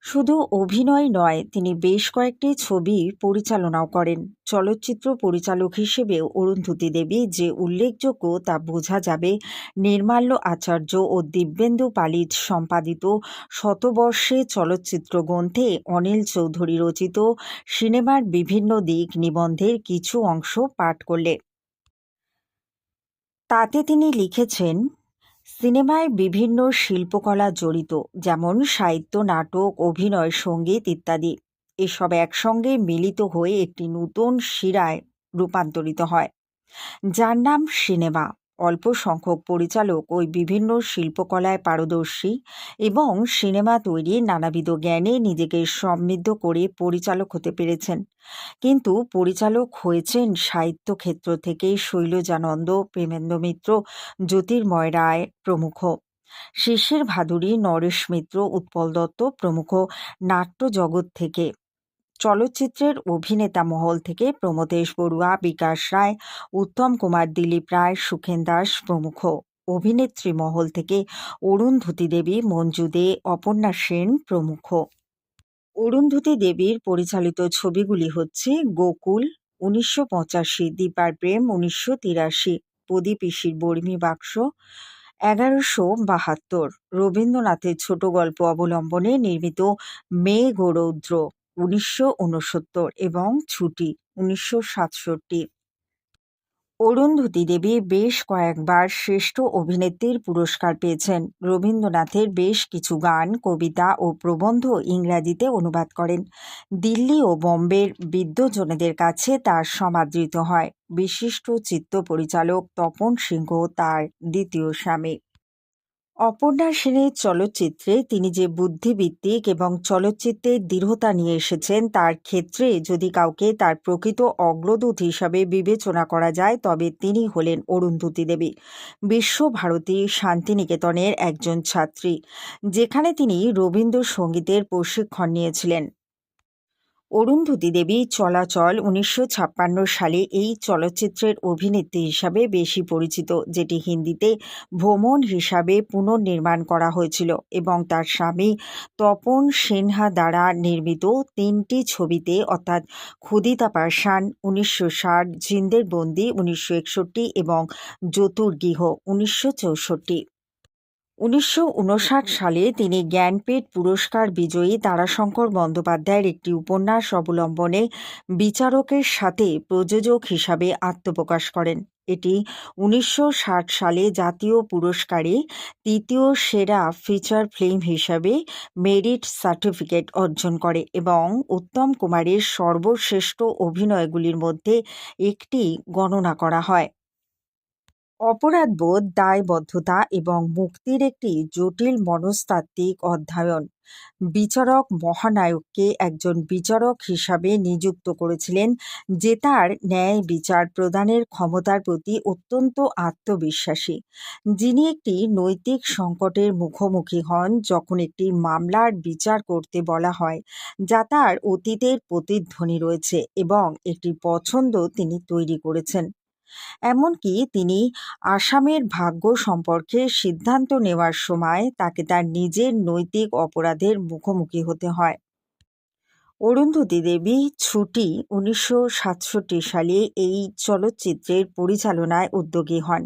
শুধু অভিনয় নয়, তিনি বেশ কয়েকটি ছবি পরিচালনাও করেন। চলচ্চিত্র পরিচালক হিসেবেও অরুন্ধতী দেবী যে উল্লেখযোগ্য তা বোঝা যাবে নির্মাল্য আচার্য ও দিব্যেন্দু পালিত সম্পাদিত শতবর্ষে চলচ্চিত্র গ্রন্থে অনিল চৌধুরী রচিত সিনেমার বিভিন্ন দিক নিবন্ধের কিছু অংশ পাঠ করলে। তাতে তিনি লিখেছেন, সিনেমায় বিভিন্ন শিল্পকলা জড়িত, যেমন সাহিত্য, নাটক, অভিনয়, সঙ্গীত ইত্যাদি। এসব একসঙ্গে মিলিত হয়ে একটি নতুন শিরায় রূপান্তরিত হয়, যার নাম সিনেমা। অল্প সংখ্যক পরিচালক ওই বিভিন্ন শিল্পকলায় পারদর্শী এবং সিনেমা তৈরির নানাবিধ জ্ঞানে নিজেকে সমৃদ্ধ করে পরিচালক হতে পেরেছেন। কিন্তু পরিচালক হয়েছেন সাহিত্য ক্ষেত্র থেকে শৈলজানন্দ, প্রেমেন্দ্র মিত্র, জ্যোতির্ময় রায় প্রমুখ, শিশির ভাদুরী, নরেশ মিত্র, উৎপল দত্ত প্রমুখ নাট্য জগৎ থেকে। চলচ্চিত্রের অভিনেতা মহল থেকে প্রমথেশ বড়ুয়া, বিকাশ রায়, উত্তম কুমার, দিলীপ রায়, সুখেন দাস প্রমুখ। অভিনেত্রী মহল থেকে অরুন্ধতী দেবী, মঞ্জু দে, অপর্ণা সেন প্রমুখ। অরুন্ধতী দেবীর পরিচালিত ছবিগুলি হচ্ছে গোকুল 1985, দীপার প্রেম 1983, প্রদীপেশীর বর্মী বাক্স 1172, রবীন্দ্রনাথের ছোট গল্প অবলম্বনে নির্মিত মেঘ ও রৌদ্র 1969 এবং ছুটি 1967। অরুন্ধতী দেবী বেশ কয়েকবার শ্রেষ্ঠ অভিনেত্রীর পুরস্কার পেয়েছেন। রবীন্দ্রনাথের বেশ কিছু গান, কবিতা ও প্রবন্ধ ইংরাজিতে অনুবাদ করেন। দিল্লি ও বোম্বের বিদ্বজনেদের কাছে তার সমাদৃত হয়। বিশিষ্ট চিত্র পরিচালক তপন সিংহ তার দ্বিতীয় স্বামী। অপর্ণা সেনের চলচ্চিত্রে তিনি যে বুদ্ধিবৃত্তিক এবং চলচ্চিত্রের দৃঢ়তা নিয়ে এসেছেন তার ক্ষেত্রে যদি কাউকে তার প্রকৃত অগ্রদূত হিসাবে বিবেচনা করা যায় তবে তিনি হলেন অরুন্ধতী দেবী, বিশ্বভারতী শান্তিনিকেতনের একজন ছাত্রী, যেখানে তিনি রবীন্দ্রসঙ্গীতের প্রশিক্ষণ নিয়েছিলেন। অরুন্ধতী দেবী চলাচল ১৯৫৬ সালে এই চলচ্চিত্রের অভিনেত্রী হিসাবে বেশি পরিচিত, যেটি হিন্দিতে ভ্রমণ হিসাবে পুনর্নির্মাণ করা হয়েছিল এবং তার স্বামী তপন সিনহা দ্বারা নির্মিত তিনটি ছবিতে অর্থাৎ ক্ষুদিতা পাষাণ ১৯৬০, জিন্দের বন্দি ১৯৬১ এবং জ্যোতির্গৃহ ১৯৬৪। ১৯৫৯ সালে তিনি জ্ঞানপীঠ পুরস্কার বিজয়ী তারাশঙ্কর বন্দ্যোপাধ্যায়ের একটি উপন্যাস অবলম্বনে বিচারকের সাথে প্রযোজক হিসাবে আত্মপ্রকাশ করেন। এটি ১৯৬০ সালে জাতীয় পুরস্কারে তৃতীয় সেরা ফিচার ফিল্ম হিসাবে মেরিট সার্টিফিকেট অর্জন করে এবং উত্তম কুমারের সর্বশ্রেষ্ঠ অভিনয়গুলির মধ্যে একটি গণনা করা হয়। অপরাধবোধ, দায়বদ্ধতা এবং মুক্তির একটি জটিল মনস্তাত্ত্বিক অধ্যয়ন বিচারক মহানায়ককে একজন বিচারক হিসাবে নিযুক্ত করেছিলেন, যে তার ন্যায় বিচার প্রদানের ক্ষমতার প্রতি অত্যন্ত আত্মবিশ্বাসী, যিনি একটি নৈতিক সংকটের মুখোমুখি হন যখন একটি মামলার বিচার করতে বলা হয় যা তার অতীতের প্রতিধ্বনি রয়েছে এবং একটি পছন্দ তিনি তৈরি করেছেন। এমনকি তিনি আসামের ভাগ্য সম্পর্কে সিদ্ধান্ত নেওয়ার সময় তাকে তার নিজের নৈতিক অপরাধের মুখোমুখি হতে হয়। অরুন্ধতী দেবী ছুটি ১৯৬৭ সালে এই চলচ্চিত্রের পরিচালনায় উদ্যোগী হন,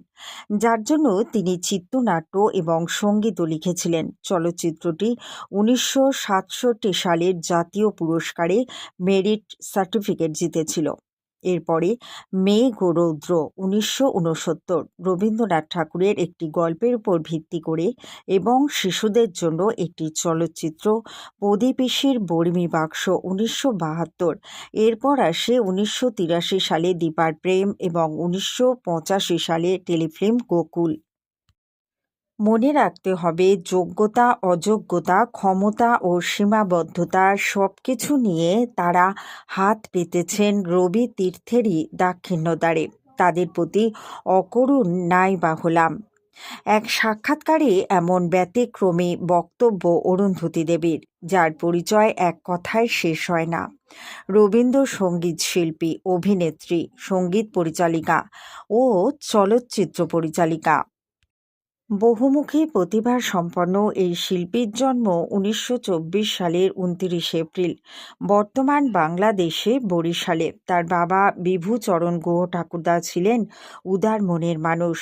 যার জন্য তিনি চিত্রনাট্য এবং সঙ্গীতও লিখেছিলেন। চলচ্চিত্রটি ১৯৬৭ সালের জাতীয় পুরস্কারে মেরিট সার্টিফিকেট জিতেছিল। এরপরে মেঘ ও রৌদ্র ১৯৬৯ রবীন্দ্রনাথ ঠাকুরের একটি গল্পের উপর ভিত্তি করে এবং শিশুদের জন্য একটি চলচ্চিত্র প্রদীপিসির বর্মী বাক্স ১৯৭২। এরপর আসে ১৯৮৩ সালে দীপার প্রেম এবং ১৯৮৫ সালে টেলিফিল্ম গোকুল। মনে রাখতে হবে, যোগ্যতা, অযোগ্যতা, ক্ষমতা ও সীমাবদ্ধতা সবকিছু নিয়ে তারা হাত পেতেছেন রবি তীর্থেরই দাক্ষিণ্যদ্বারে। তাদের প্রতি অকরুণ নাই বা হলাম। এক সাক্ষাৎকারে এমন ব্যতিক্রমী বক্তব্য অরুন্ধতী দেবীর, যার পরিচয় এক কথায় শেষ হয় না। রবীন্দ্রসঙ্গীত শিল্পী, অভিনেত্রী, সঙ্গীত পরিচালিকা ও চলচ্চিত্র পরিচালিকা। বহুমুখী প্রতিভার সম্পন্ন এই শিল্পীর জন্ম ১৯২৪ সালের ২৯ এপ্রিল বর্তমান বাংলাদেশে বরিশালে। তার বাবা বিভূচরণ গুহ ঠাকুরদা ছিলেন উদার মনের মানুষ।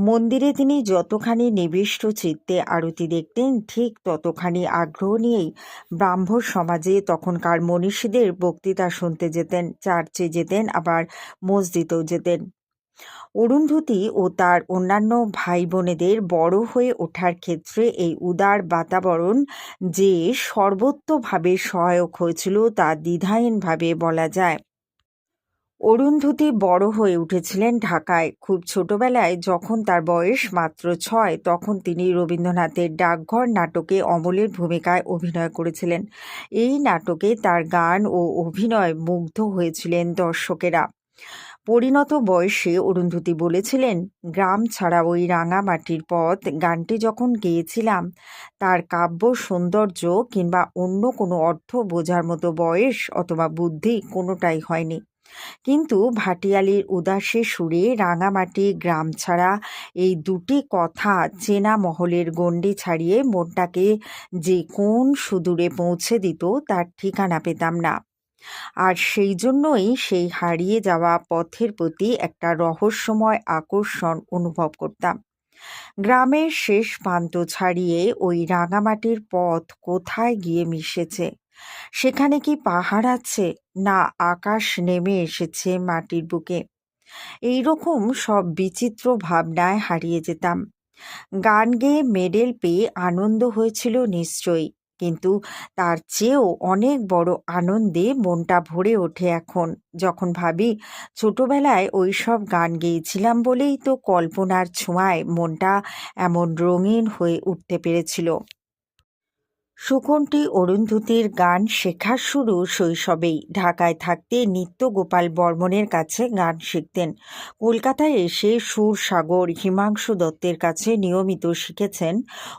মন্দিরে তিনি যতখানি নিবিষ্ট চিত্তে আরতি দেখতেন, ঠিক ততখানি আগ্রহ নিয়েই ব্রাহ্ম সমাজে তখনকার মনীষীদের বক্তৃতা শুনতে যেতেন, চার্চে যেতেন, আবার মসজিদেও যেতেন। অরুন্ধতী ও তার অন্যান্য ভাই বোনেদের বড় হয়ে ওঠার ক্ষেত্রে এই উদার বাতাবরণ যে সর্বতোভাবে সহায়ক হয়েছিল তা দ্বিধাহীনভাবে বলা যায়। অরুন্ধতী বড় হয়ে উঠেছিলেন ঢাকায়। খুব ছোটবেলায় যখন তার বয়স মাত্র ৬, তখন তিনি রবীন্দ্রনাথের ডাকঘর নাটকে অমলের ভূমিকায় অভিনয় করেছিলেন। এই নাটকে তার গান ও অভিনয় মুগ্ধ হয়েছিলেন দর্শকেরা। পরিণত বয়সে অরুন্ধতী বলেছিলেন, গ্রাম ছাড়া ওই রাঙা মাটির পথ গানটি যখন গেয়েছিলাম, তার কাব্য সৌন্দর্য কিংবা অন্য কোনো অর্থ বোঝার মতো বয়স অথবা বুদ্ধি কোনোটাই হয়নি। কিন্তু ভাটিয়ালির উদাসী সুরে রাঙামাটি, গ্রাম ছাড়া এই দুটি কথা চেনা মহলের গণ্ডি ছাড়িয়ে মনটাকে যে কোন সুদূরে পৌঁছে দিত তার ঠিকানা পেতাম না। আর সেই জন্যই সেই হারিয়ে যাওয়া পথের প্রতি একটা রহস্যময় আকর্ষণ অনুভব করতাম। গ্রামের শেষ প্রান্ত ছাড়িয়ে ওই রাঙামাটির পথ কোথায় গিয়ে মিশেছে? সেখানে কি পাহাড় আছে, না আকাশ নেমে এসেছে মাটির বুকে? এইরকম সব বিচিত্র ভাবনায় হারিয়ে যেতাম। গান গেয়ে মেডেল পেয়ে আনন্দ হয়েছিল নিশ্চয়ই, কিন্তু তার চেয়েও অনেক বড় আনন্দে মনটা ভরে ওঠে এখন, যখন ভাবি ছোটবেলায় ওইসব গান গেয়েছিলাম বলেই তো কল্পনার ছোঁয়ায় মনটা এমন রঙিন হয়ে উঠতে পেরেছিল। সুকন্ঠী অরুন্ধতীর গান শেখার শুরু শৈশবেই। ঢাকায় থাকতে নিত্য গোপাল বর্মণের কাছে গান শিখতেন। কলকাতায় এসে সুরসাগর হিমাংশু দত্তের কাছে নিয়মিত শিখেছেন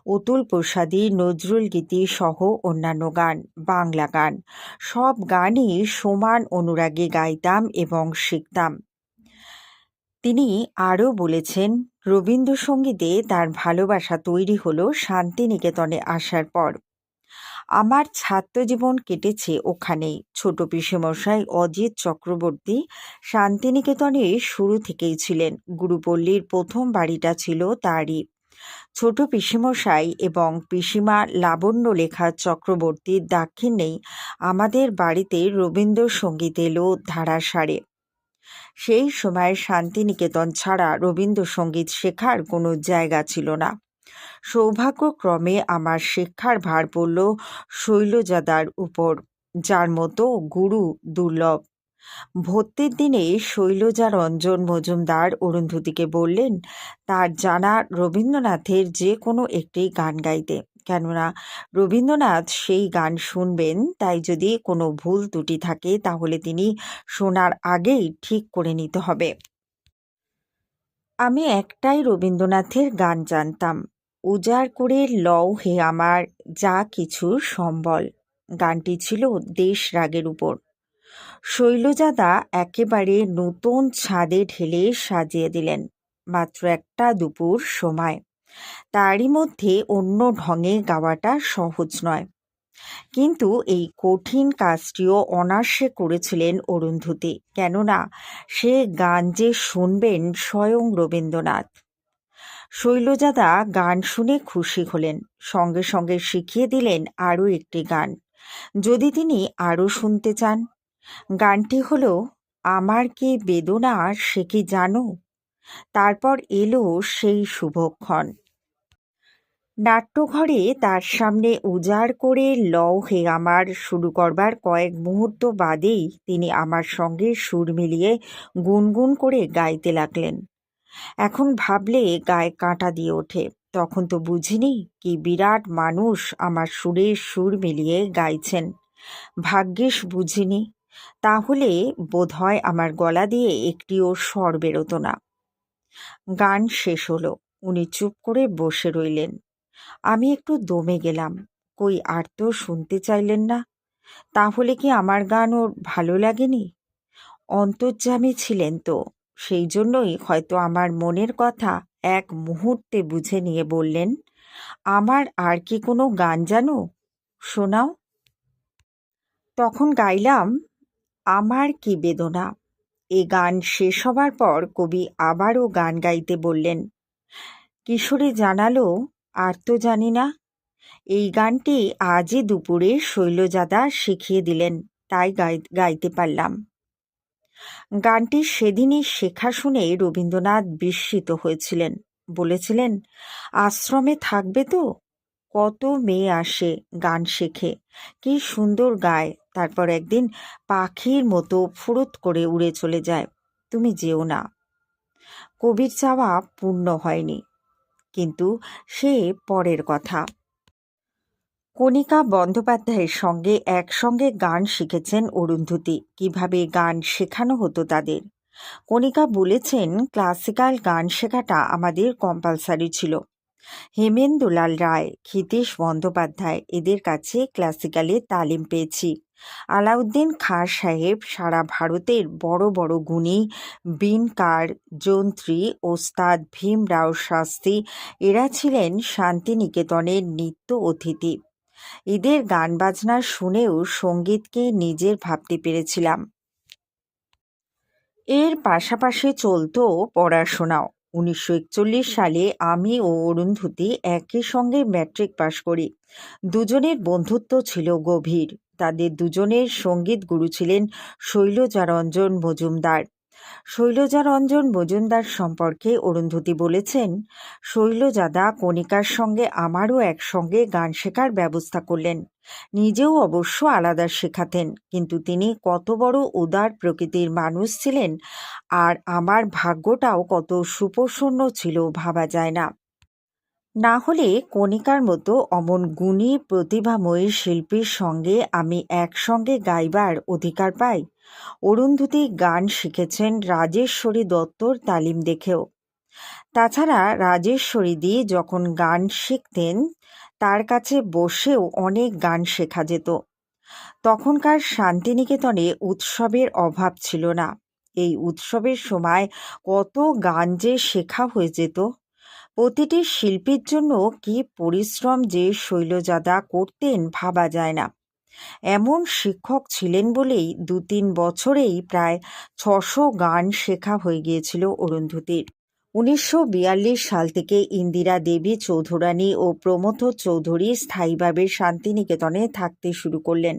অতুল প্রসাদী, নজরুল গীতি সহ অন্যান্য গান, বাংলা গান। সব গানই সমান অনুরাগে গাইতাম এবং শিখতাম। তিনি আরও বলেছেন, রবীন্দ্রসঙ্গীতে তার ভালোবাসা তৈরি হলো শান্তিনিকেতনে আসার পর। আমার ছাত্রজীবন কেটেছে ওখানেই। ছোট পিসেমশাই অজিত চক্রবর্তী শান্তিনিকেতনে শুরু থেকেই ছিলেন। গুরুপল্লীর প্রথম বাড়িটা ছিল তারই। ছোট পিসেমশাই এবং পিসিমা লাবণ্যলেখা চক্রবর্তীর দাক্ষিণ্যেই আমাদের বাড়িতে রবীন্দ্রসঙ্গীত এলো ধারাসারে। সেই সময় শান্তিনিকেতন ছাড়া রবীন্দ্রসঙ্গীত শেখার কোনো জায়গা ছিল না। সৌভাগ্যক্রমে আমার শিক্ষার ভার পড়ল শৈলজাদার উপর, যার মতো গুরু দুর্লভ। ভর্তির দিনে শৈলজা রঞ্জন মজুমদার অরুন্ধতীকে বললেন তার জানা রবীন্দ্রনাথের যে কোনো একটি গান গাইতে, কেননা রবীন্দ্রনাথ সেই গান শুনবেন, তাই যদি কোনো ভুল ত্রুটি থাকে তাহলে তিনি শোনার আগেই ঠিক করে নিতে হবে। আমি একটাই রবীন্দ্রনাথের গান জানতাম, উজাড় করে লও হে আমার যা কিছু সম্বল। গানটি ছিল দেশ রাগের উপর। শৈলজাদা একেবারে নতুন ছাদে ঢেলে সাজিয়ে দিলেন। মাত্র একটা দুপুর সময়, তারই মধ্যে অন্য ঢঙে গাওয়াটা সহজ নয়। কিন্তু এই কঠিন কাজটিও অনায়াসে করেছিলেন অরুন্ধতী, কেননা সে গান যে শুনবেন স্বয়ং রবীন্দ্রনাথ। শৈলজাদা গান শুনে খুশি হলেন, সঙ্গে সঙ্গে শিখিয়ে দিলেন আরও একটি গান, যদি তিনি আরও শুনতে চান। গানটি হলো আমার কি বেদনা সে কি জানো। তারপর এলো সেই শুভক্ষণ। নাট্যঘরে তার সামনে উজাড় করে লও হে আমার শুরু করবার কয়েক মুহূর্ত বাদেই তিনি আমার সঙ্গে সুর মিলিয়ে গুনগুন করে গাইতে লাগলেন। এখন ভাবলে গায়ে কাঁটা দিয়ে ওঠে। তখন তো বুঝিনি কি বিরাট মানুষ আমার সুরে সুর মিলিয়ে গাইছেন। ভাগ্যিস বুঝিনি, তাহলে বোধহয় আমার গলা দিয়ে একটিও স্বর বেরোতো না। গান শেষ হলো, উনি চুপ করে বসে রইলেন। আমি একটু দমে গেলাম। কই আর তো শুনতে চাইলেন না? তাহলে কি আমার গান ওর ভালো লাগেনি? অন্তর্যামী ছিলেন তো, সেই জন্যই হয়তো আমার মনের কথা এক মুহূর্তে বুঝে নিয়ে বললেন, আমার আর কি কোনো গান জানো? শোনাও। তখন গাইলাম আমার কি বেদনা। এ গান শেষ হবার পর কবি আবারও গান গাইতে বললেন। কিশোরী জানালো, আর তো জানি না। এই গানটি আজই দুপুরে শৈলজাদা শিখিয়ে দিলেন, তাই গাইতে পারলাম। গানটি সেদিনই শেখা শুনে রবীন্দ্রনাথ বিস্মিত হয়েছিলেন। বলেছিলেন, আশ্রমে থাকবে তো, কত মেয়ে আসে গান শেখে, কি সুন্দর গায়, তারপর একদিন পাখির মতো ফুরুত করে উড়ে চলে যায়, তুমি যেও না। কবির চাওয়া পূর্ণ হয়নি, কিন্তু সে পরের কথা। কণিকা বন্দ্যোপাধ্যায়ের সঙ্গে একসঙ্গে গান শিখেছেন অরুন্ধতী। কিভাবে গান শেখানো হতো তাদের। কণিকা বলেছেন, ক্লাসিক্যাল গান শেখাটা আমাদের কম্পালসারি ছিল। হেমেন্দুলাল রায়, ক্ষিতেশ বন্দ্যোপাধ্যায় এদের কাছে ক্লাসিক্যালে তালিম পেয়েছি। আলাউদ্দিন খাঁ সাহেব সারা ভারতের বড় বড় গুণী বীণকার, যন্ত্রী, ওস্তাদ ভীমরাও শাস্ত্রী এরা ছিলেন শান্তিনিকেতনের নিত্য অতিথি। এদের গান বাজনা শুনেও সঙ্গীতকে নিজের ভাবতে পেরেছিলাম। এর পাশাপাশি চলতো পড়াশোনাও। 1941 সালে আমি ও অরুন্ধতী একই সঙ্গে ম্যাট্রিক পাশ করি। দুজনের বন্ধুত্ব ছিল গভীর। তাদের দুজনের সঙ্গীত গুরু ছিলেন শৈলজারঞ্জন মজুমদার। শৈলজারঞ্জন মজুমদার সম্পর্কে অরুন্ধতী বলেছেন, শৈলজাদা কণিকার সঙ্গে আমারও একসঙ্গে গান শেখার ব্যবস্থা করলেন। নিজেও অবশ্য আলাদা শেখাতেন, কিন্তু তিনি কত বড় উদার প্রকৃতির মানুষ ছিলেন, আর আমার ভাগ্যটাও কত সুপ্রসন্ন ছিল ভাবা যায় না। না হলে কণিকার মতো অমন গুণী প্রতিভাময়ী শিল্পীর সঙ্গে আমি একসঙ্গে গাইবার অধিকার পাই। অরুন্ধতী গান শিখেছেন রাজেশ্বরী দত্তর তালিম দেখেও। তাছাড়া রাজেশ্বরীদি যখন গান শিখতেন তার কাছে বসেও অনেক গান শেখা যেত। তখনকার শান্তিনিকেতনে উৎসবের অভাব ছিল না। এই উৎসবের সময় কত গান যে শেখা হয়ে যেত। প্রতিটি শিল্পীর জন্য কি পরিশ্রম যে শৈলজাদা করতেন ভাবা যায় না। এমন শিক্ষক ছিলেন বলেই ২-৩ বছরেই প্রায় ৬০০ গান শেখা হয়ে গিয়েছিল অরুন্ধতীর। ১৯৪২ সাল থেকে ইন্দিরা দেবী চৌধুরানী ও প্রমথ চৌধুরী স্থায়ীভাবে শান্তিনিকেতনে থাকতে শুরু করলেন।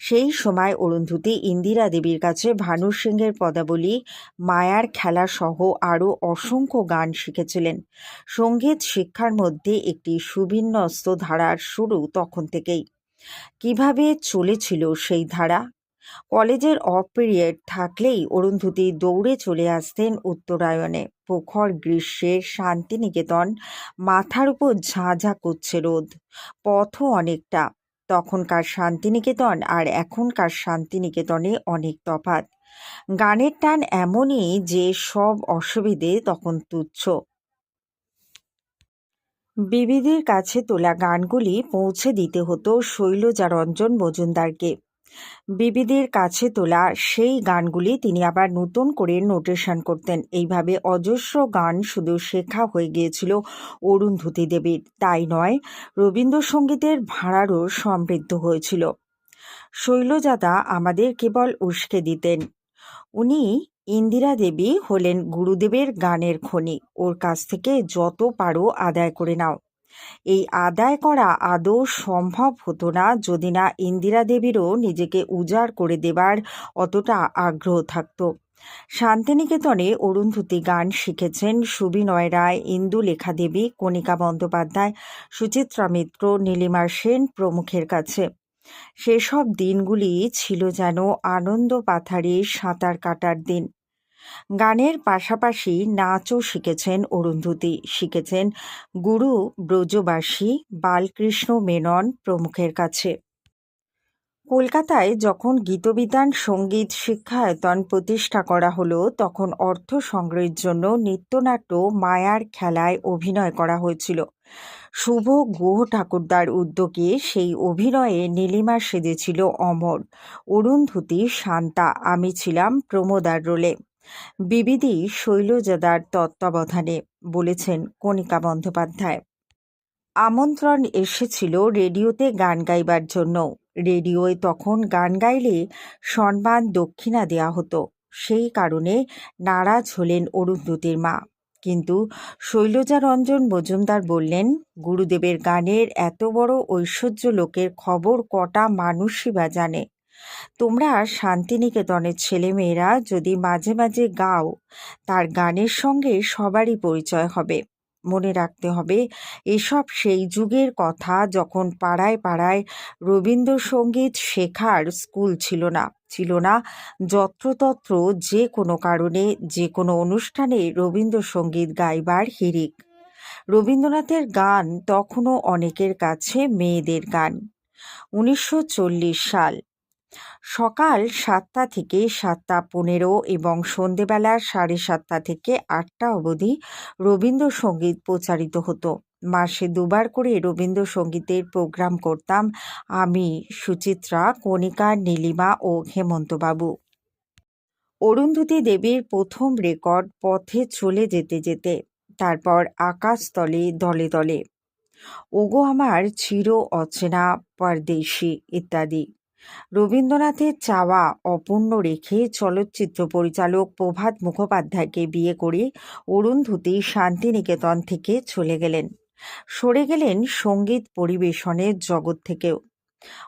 সেই সময় অরুন্ধতী ইন্দিরা দেবীর কাছে ভানু সিংহের পদাবলী, মায়ার খেলা সহ আরও অসংখ্য গান শিখেছিলেন। সঙ্গীত শিক্ষার মধ্যে একটি সুবিন্যস্ত ধারার শুরু তখন থেকেই। কিভাবে চলেছিল সেই ধারা? কলেজের অফ পিরিয়ড থাকলেই অরুন্ধতী দৌড়ে চলে আসতেন উত্তরায়ণে। প্রখর গ্রীষ্মের শান্তিনিকেতন, মাথার উপর ঝাঁঝা করছে রোদ, পথও অনেকটা। তখনকার শান্তিনিকেতন আর এখনকার শান্তিনিকেতনে অনেক তফাৎ। গানের টান এমনই যে সব অসুবিধে তখন তুচ্ছ। বিবিদির কাছে তোলা গানগুলি পৌঁছে দিতে হতো শৈলজারঞ্জন মজুমদারকে। বিবিদির কাছে তোলা সেই গানগুলি তিনি আবার নতুন করে নোটেশন করতেন। এইভাবে অজস্র গান শুধু শেখা হয়ে গিয়েছিল অরুন্ধতী দেবীর। তাই নয়, রবীন্দ্রসঙ্গীতের ভাঁড়ারও সমৃদ্ধ হয়েছিল। শৈলজাদা আমাদের কেবল উস্কে দিতেন। উনি ইন্দিরা দেবী হলেন গুরুদেবের গানের খনি। ওর কাছ থেকে যত পারো আদায় করে নাও। এই আদায় করা আদৌ সম্ভব হতো না যদি না ইন্দিরা দেবীরও নিজেকে উজাড় করে দেবার অতটা আগ্রহ থাকত। শান্তিনিকেতনে অরুন্ধতী গান শিখেছেন সুবিনয় রায়, ইন্দুলেখা দেবী, কণিকা বন্দ্যোপাধ্যায়, সুচিত্রা মিত্র, নীলিমা সেন প্রমুখের কাছে। সেসব দিনগুলি ছিল যেন আনন্দ পাথারে সাঁতার কাটার দিন। গানের পাশাপাশি নাচও শিখেছেন অরুন্ধতী। শিখেছেন গুরু ব্রজবাসী, বালকৃষ্ণ মেনন প্রমুখের কাছে। কলকাতায় যখন গীতবিতান সঙ্গীত শিক্ষায়তন প্রতিষ্ঠা করা হলো, তখন অর্থ সংগ্রহের জন্য নৃত্যনাট্য মায়ার খেলায় অভিনয় করা হয়েছিল। শুভ গুহ ঠাকুরদার উদ্যোগে সেই অভিনয়ে নীলিমা সেজেছিল অমর, অরুন্ধতী শান্তা, আমি ছিলাম প্রমোদার রোলে। বিবিধি শৈলজাদার তত্ত্বাবধানে, বলেছেন কণিকা বন্দ্যোপাধ্যায়। আমন্ত্রণ এসেছিল রেডিওতে গান গাইবার জন্য। রেডিওয় তখন গান গাইলে সম্মান দক্ষিণা দেয়া হতো। সেই কারণে নারাজ হলেন অরুন্ধতীর মা। কিন্তু শৈলজারঞ্জন মজুমদার বললেন, গুরুদেবের গানের এত বড় ঐশ্বর্য লোকের খবর কটা মানুষই বা জানে। তোমরা শান্তিনিকেতনের ছেলেমেয়েরা যদি মাঝে মাঝে গাও, তার গানের সঙ্গে সবারই পরিচয় হবে। মনে রাখতে হবে, এসব সেই যুগের কথা যখন পাড়ায় পাড়ায় রবীন্দ্রসঙ্গীত শেখার স্কুল ছিল না, ছিল না যত্রতত্র যে কোনো কারণে যে কোনো অনুষ্ঠানে রবীন্দ্রসঙ্গীত গাইবার হিড়িক। রবীন্দ্রনাথের গান তখনও অনেকের কাছে মেয়েদের গান। ১৯৪০ সাল। সকাল ৭টা থেকে ৭টা ১৫ এবং সন্ধেবেলা ৭:৩০ থেকে ৮টা অবধি রবীন্দ্রসঙ্গীত প্রচারিত হতো। মাসে ২বার করে রবীন্দ্রসঙ্গীতের প্রোগ্রাম করতাম আমি, সুচিত্রা, কণিকা, নীলিমা ও হেমন্তবাবু। অরুন্ধতী দেবীর প্রথম রেকর্ড পথে চলে যেতে যেতে, তারপর আকাশতলে দলে দলে, ওগো আমার চির অচেনা পরদেশী ইত্যাদি। রবীন্দ্রনাথের চাওয়া অপূর্ণ রেখে চলচ্চিত্র পরিচালক প্রভাত মুখোপাধ্যায়কে বিয়ে করে অরুন্ধতী শান্তিনিকেতন থেকে চলে গেলেন। সরে গেলেন সঙ্গীত পরিবেশনের জগৎ থেকেও।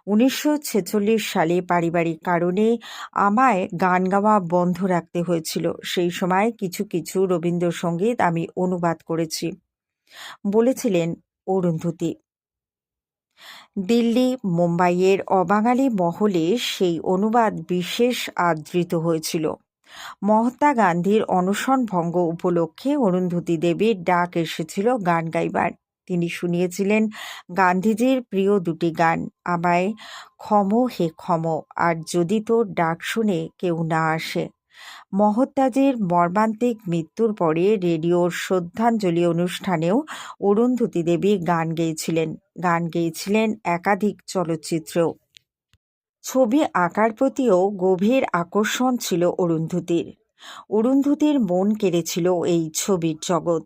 1946 সালে পারিবারিক কারণে আমায় গান গাওয়া বন্ধ রাখতে হয়েছিল। সেই সময় কিছু কিছু রবীন্দ্রসঙ্গীত আমি অনুবাদ করেছি, বলেছিলেন অরুন্ধতী। দিল্লি, মুম্বাইয়ের অবাঙালি মহলে সেই অনুবাদ বিশেষ আদৃত হয়েছিল। মহাত্মা গান্ধীর অনশন ভঙ্গ উপলক্ষে অরুন্ধতী দেবীর ডাক এসেছিল গান গাইবার। তিনি শুনিয়েছিলেন গান্ধীজির প্রিয় দুটি গান, আমায় ক্ষম হে ক্ষম আর যদি তোর ডাক শুনে কেউ না আসে। মহাত্মাজির মর্মান্তিক মৃত্যুর পরে রেডিওর শ্রদ্ধাঞ্জলি অনুষ্ঠানেও অরুন্ধতী দেবী গান গেয়েছিলেন একাধিক চলচ্চিত্রেও। ছবি আঁকার প্রতিও গভীর আকর্ষণ ছিল অরুন্ধতীর। অরুন্ধতীর মন কেড়েছিল এই ছবির জগৎ।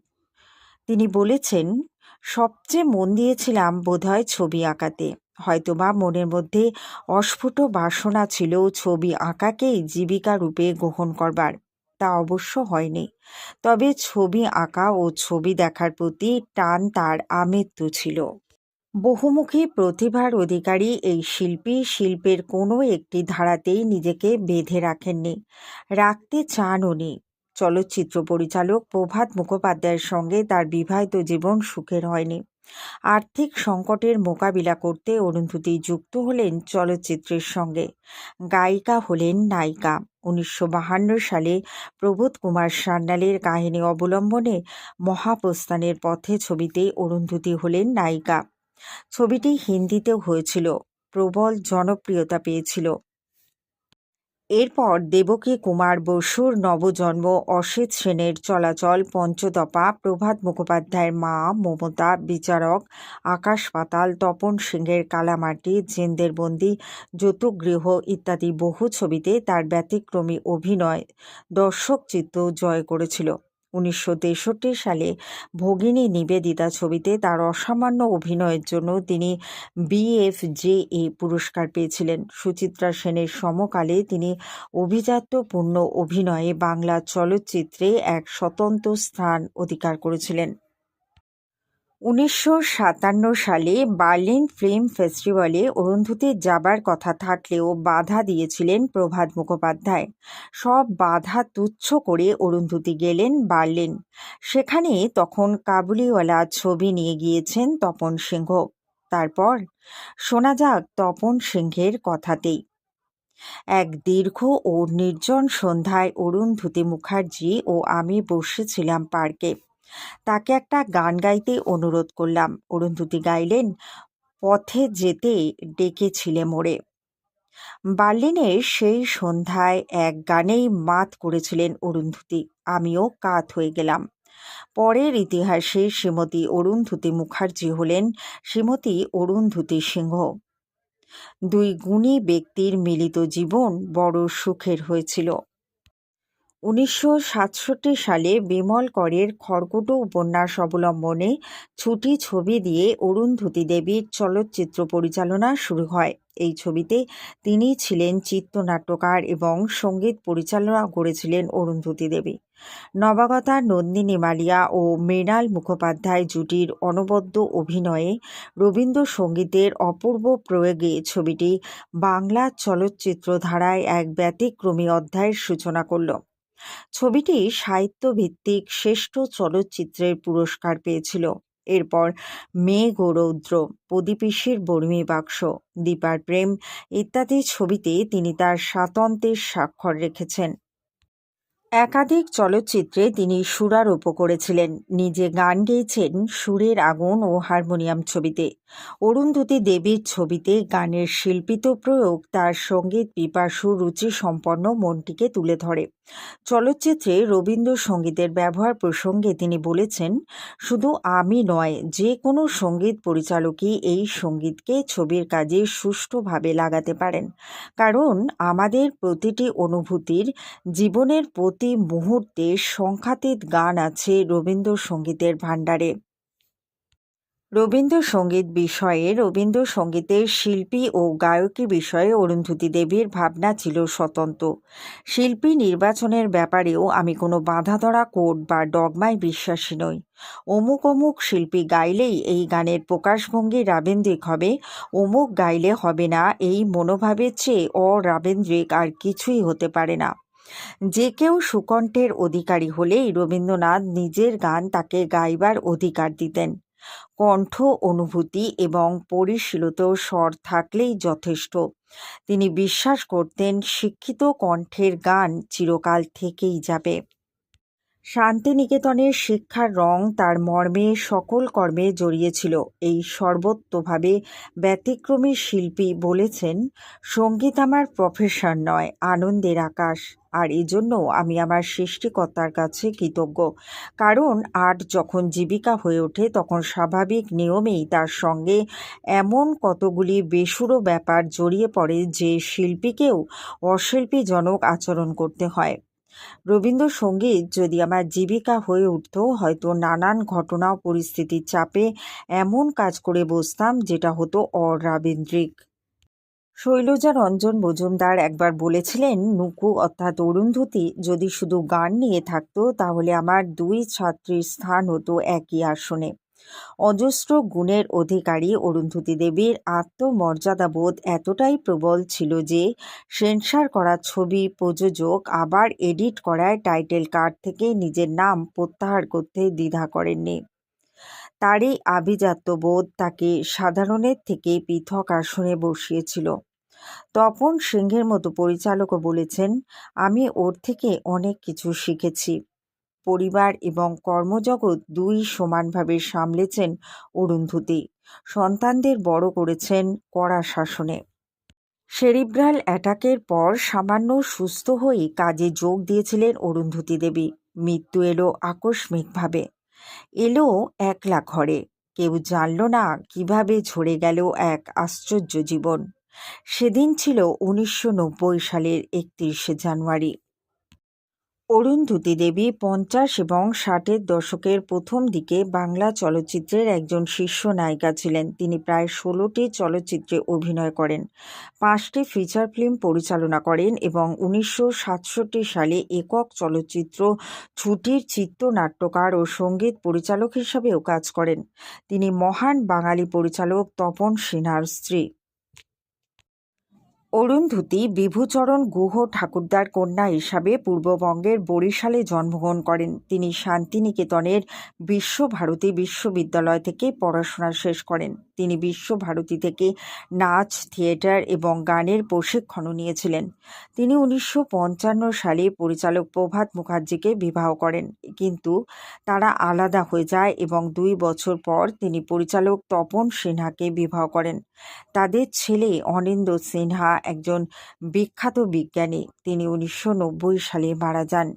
তিনি বলেছেন, সবচেয়ে মন দিয়েছিলাম বোধহয় ছবি আঁকাতে। হয়তোবা মনের মধ্যে অস্ফুট বাসনা ছিল ছবি আঁকাকেই জীবিকা রূপে গ্রহণ করবার। তা অবশ্য হয়নি। তবে ছবি আঁকা ও ছবি দেখার প্রতি টান তার আমৃত্যু ছিল। বহুমুখী প্রতিভার অধিকারী এই শিল্পী শিল্পের কোনো একটি ধারাতেই নিজেকে বেঁধে রাখেননি, রাখতে চানওনি। চলচ্চিত্র পরিচালক প্রভাত মুখোপাধ্যায়ের সঙ্গে তার বিবাহিত জীবন সুখের হয়নি। আর্থিক সংকটের মোকাবিলা করতে অরুন্ধতী যুক্ত হলেন চলচ্চিত্রের সঙ্গে। গায়িকা হলেন নায়িকা। 1952 সালে প্রবোধ কুমার সান্যালের কাহিনী অবলম্বনে মহাপ্রস্থানের পথে ছবিতে অরুন্ধতী হলেন নায়িকা। ছবিটি হিন্দিতেও হয়েছিল, প্রবল জনপ্রিয়তা পেয়েছিল। এরপর দেবকী কুমার বসুর নবজন্ম, অসিত সেনের চলাচল, পঞ্চদপা, প্রভাত মুখোপাধ্যায়ের মা, মমতা, বিচারক, আকাশ পাতাল, তপন সিংহের কালামাটি, জিন্দের বন্দি, যৌতুকগৃহ ইত্যাদি বহু ছবিতে তার ব্যতিক্রমী অভিনয় দর্শক চিত্ত জয় করেছিল। 1963 সালে ভগিনী নিবেদিতা ছবিতে তার অসামান্য অভিনয়ের জন্য তিনি BFJA পুরস্কার পেয়েছিলেন। সুচিত্রা সেনের সমকালে তিনি অভিজাত্যপূর্ণ অভিনয়ে বাংলা চলচ্চিত্রে এক স্বতন্ত্র স্থান অধিকার করেছিলেন। 1957 সালে বার্লিন ফিল্ম ফেস্টিভ্যালে অরুন্ধতীর যাবার কথা থাকলেও বাধা দিয়েছিলেন প্রভাত মুখোপাধ্যায়। সব বাধা তুচ্ছ করে অরুন্ধতী গেলেন বার্লিন। সেখানে তখন কাবুলিওয়ালা ছবি নিয়ে গিয়েছেন তপন সিংহ। তারপর শোনা যাক তপন সিংহের কথাতেই। এক দীর্ঘ ও নির্জন সন্ধ্যায় অরুন্ধতী মুখার্জি ও আমি বসেছিলাম পার্কে। তাকে একটা গান গাইতে অনুরোধ করলাম। অরুন্ধতী গাইলেন, পথে যেতে ডেকেছিলে মোরে। বার্লিনের সেই সন্ধ্যায় এক গানেই মাত করেছিলেন অরুন্ধতী। আমিও কাত হয়ে গেলাম। পরের ইতিহাসে শ্রীমতী অরুন্ধতী মুখার্জি হলেন শ্রীমতী অরুন্ধতী সিংহ। দুই গুণী ব্যক্তির মিলিত জীবন বড় সুখের হয়েছিল। 1967 সালে বিমল করের খড়কুটো উপন্যাস অবলম্বনে ছুটি ছবি দিয়ে অরুন্ধতী দেবীর চলচ্চিত্র পরিচালনা শুরু হয়। এই ছবিতে তিনি ছিলেন চিত্রনাট্যকার এবং সঙ্গীত পরিচালনা করেছিলেন অরুন্ধতী দেবী। নবাগতা নন্দিনী মালিয়া ও মৃণাল মুখোপাধ্যায় জুটির অনবদ্য অভিনয়ে রবীন্দ্রসঙ্গীতের অপূর্ব প্রয়োগে ছবিটি বাংলা চলচ্চিত্র ধারায় এক ব্যতিক্রমী অধ্যায়ের সূচনা করল। ছবিটি সাহিত্যভিত্তিক শ্রেষ্ঠ চলচ্চিত্রের পুরস্কার পেয়েছিল। এরপর মেঘ ও রৌদ্র, প্রদীপিসির বর্মী বাক্স, দীপার প্রেম ইত্যাদি ছবিতে তিনি তার স্বাতন্ত্র্যের স্বাক্ষর রেখেছেন। একাধিক চলচ্চিত্রে তিনি সুরারোপ করেছিলেন। নিজে গান গেয়েছেন সুরের আগুন ও হারমোনিয়াম ছবিতে। অরুন্ধতী দেবীর ছবিতে গানের শিল্পিত প্রয়োগ তার সঙ্গীত পিপাসু রুচিসম্পন্ন মনটিকে তুলে ধরে। চলচ্চিত্রে রবীন্দ্রসঙ্গীতের ব্যবহার প্রসঙ্গে তিনি বলেছেন, শুধু আমি নয়, যে কোনো সঙ্গীত পরিচালকই এই সঙ্গীতকে ছবির কাজে সুষ্ঠুভাবে লাগাতে পারেন। কারণ আমাদের প্রতিটি অনুভূতির, জীবনের প্রতি মুহূর্তে সংখ্যাতীত গান আছে রবীন্দ্রসঙ্গীতের ভাণ্ডারে। রবীন্দ্রসঙ্গীত বিষয়ে রবীন্দ্রসঙ্গীতের শিল্পী ও গায়কী বিষয়ে অরুন্ধতী দেবীর ভাবনা ছিল স্বতন্ত্র। শিল্পী নির্বাচনের ব্যাপারেও আমি কোনো বাঁধাধরা কোড বা ডগমায় বিশ্বাসী নই। অমুক অমুক শিল্পী গাইলেই এই গানের প্রকাশভঙ্গি রাবীন্দ্রিক হবে, অমুক গাইলে হবে না, এই মনোভাবের চেয়ে অরাবীন্দ্রিক আর কিছুই হতে পারে না। যে কেউ সুকণ্ঠের অধিকারী হলেই রবীন্দ্রনাথ নিজের গান তাকে গাইবার অধিকার দিতেন। কণ্ঠ, অনুভূতি এবং পরিশীলিত স্বর থাকলেই যথেষ্ট। তিনি বিশ্বাস করতেন শিক্ষিত কণ্ঠের গান চিরকাল থেকেই যাবে। শান্তিনিকেতনের শিক্ষার রং তার মর্মে সকল কর্মে জড়িয়েছিল। এই সর্বতোভাবে ব্যতিক্রমী শিল্পী বলেছেন, সঙ্গীত আমার প্রফেশন নয়, আনন্দের আকাশ। আর এজন্য আমি আমার সৃষ্টিকর্তার কাছে কৃতজ্ঞ। কারণ আর্ট যখন জীবিকা হয়ে ওঠে তখন স্বাভাবিক নিয়মেই তার সঙ্গে এমন কতগুলি বেসুরো ব্যাপার জড়িয়ে পড়ে যে শিল্পীকেও অশিল্পীজনক আচরণ করতে হয়। রবীন্দ্রসঙ্গীত যদি আমার জীবিকা হয়ে উঠত, হয়তো নানান ঘটনা ও পরিস্থিতির চাপে এমন কাজ করে বসতাম যেটা হতো অরাবীন্দ্রিক। শৈলজা রঞ্জন মজুমদার একবার বলেছিলেন, নুকু অর্থাৎ অরুন্ধতী যদি শুধু গান নিয়ে থাকতো তাহলে আমার দুই ছাত্রীর স্থান হতো একই আসনে। অজস্র গুণের অধিকারী অরুন্ধতী দেবীর আত্মমর্যাদাবোধ এতটাই প্রবল ছিল যে সেন্সর করা ছবি প্রযোজক আবার এডিট করায় টাইটেল কার্ড থেকে নিজের নাম প্রত্যাহার করতে দ্বিধা করেননি। তার এই আভিজাত্যবোধ তাকে সাধারণের থেকে পৃথক আসনে বসিয়েছিল। তপন সিংহের মতো পরিচালকও বলেছেন, আমি ওর থেকে অনেক কিছু শিখেছি। পরিবার এবং কর্মজগৎ দুই সমানভাবে সামলেছেন অরুন্ধতী। সন্তানদের বড় করেছেন কড়া শাসনে। সেরিব্রাল অ্যাটাকের পর সামান্য সুস্থ হয়েই কাজে যোগ দিয়েছিলেন অরুন্ধতী দেবী। মৃত্যু এলো আকস্মিকভাবে। এলো একলা ঘরে। কেউ জানল না কিভাবে ঝরে গেল এক আশ্চর্য জীবন। সেদিন ছিল 1990 সালের 31শে জানুয়ারি। অরুন্ধতী দেবী 50 এবং 60-এর দশকের প্রথম দিকে বাংলা চলচ্চিত্রের একজন শীর্ষ নায়িকা ছিলেন। তিনি প্রায় 16টি চলচ্চিত্রে অভিনয় করেন, 5টি ফিচার ফিল্ম পরিচালনা করেন এবং 1967 সালে একক চলচ্চিত্র ছুটির চিত্রনাট্যকার ও সঙ্গীত পরিচালক হিসাবেও কাজ করেন। তিনি মহান বাঙালি পরিচালক তপন সিনহার স্ত্রী। অরুন্ধতী বিভূচরণ গুহ ঠাকুরদার কন্যা হিসাবে পূর্ববঙ্গের বরিশালে জন্মগ্রহণ করেন। তিনি শান্তিনিকেতনের বিশ্বভারতী বিশ্ববিদ্যালয় থেকে পড়াশোনা শেষ করেন। তিনি বিশ্বভারতী থেকে নাচ, থিয়েটার এবং গানের প্রশিক্ষণও নিয়েছিলেন। তিনি 1955 সালে পরিচালক প্রভাত মুখার্জিকে বিবাহ করেন, কিন্তু তারা আলাদা হয়ে যায় এবং 2 বছর পর তিনি পরিচালক তপন সিনহাকে বিবাহ করেন। তাদের ছেলে অনিন্দ্য সিনহা একজন বিখ্যাত বিজ্ঞানী। তিনি 1990 সালে মারা যান।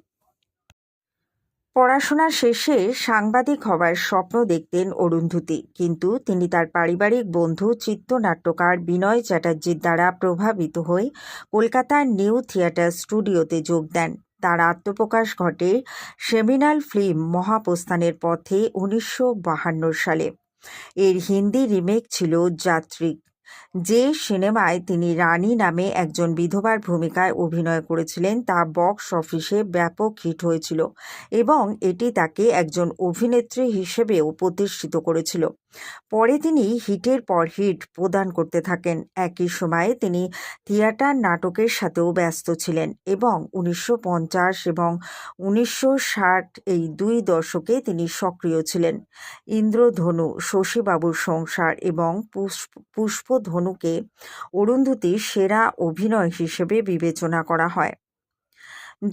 পড়াশোনা শেষে সাংবাদিক হবার স্বপ্ন দেখতেন অরুন্ধতী, কিন্তু তিনি তার পারিবারিক বন্ধু চিত্রনাট্যকার বিনয় চ্যাটার্জির দ্বারা প্রভাবিত হয়ে কলকাতার নিউ থিয়েটার স্টুডিওতে যোগ দেন। তার আত্মপ্রকাশ ঘটে সেমিনাল ফিল্ম মহাপ্রস্থানের পথে 1952 সালে। এর হিন্দি রিমেক ছিল যাত্রিক, যে সিনেমায় তিনি রানী নামে একজন বিধবার ভূমিকায় অভিনয় করেছিলেন তা বক্স অফিসে ব্যাপক হিট হয়েছিল এবং এটি তাকে একজন অভিনেত্রী হিসেবেও প্রতিষ্ঠিত করেছিল। পরে তিনি হিটের পর হিট প্রদান করতে থাকেন। একই সময়ে তিনি থিয়েটার নাটকের সাথেও ব্যস্ত ছিলেন এবং 1950 এবং 1960 এই 2 দশকে তিনি সক্রিয় ছিলেন। ইন্দ্রধনু, শশীবাবুর সংসার এবং পুষ্পধনুকে অরুন্ধতীর সেরা অভিনয় হিসেবে বিবেচনা করা হয়,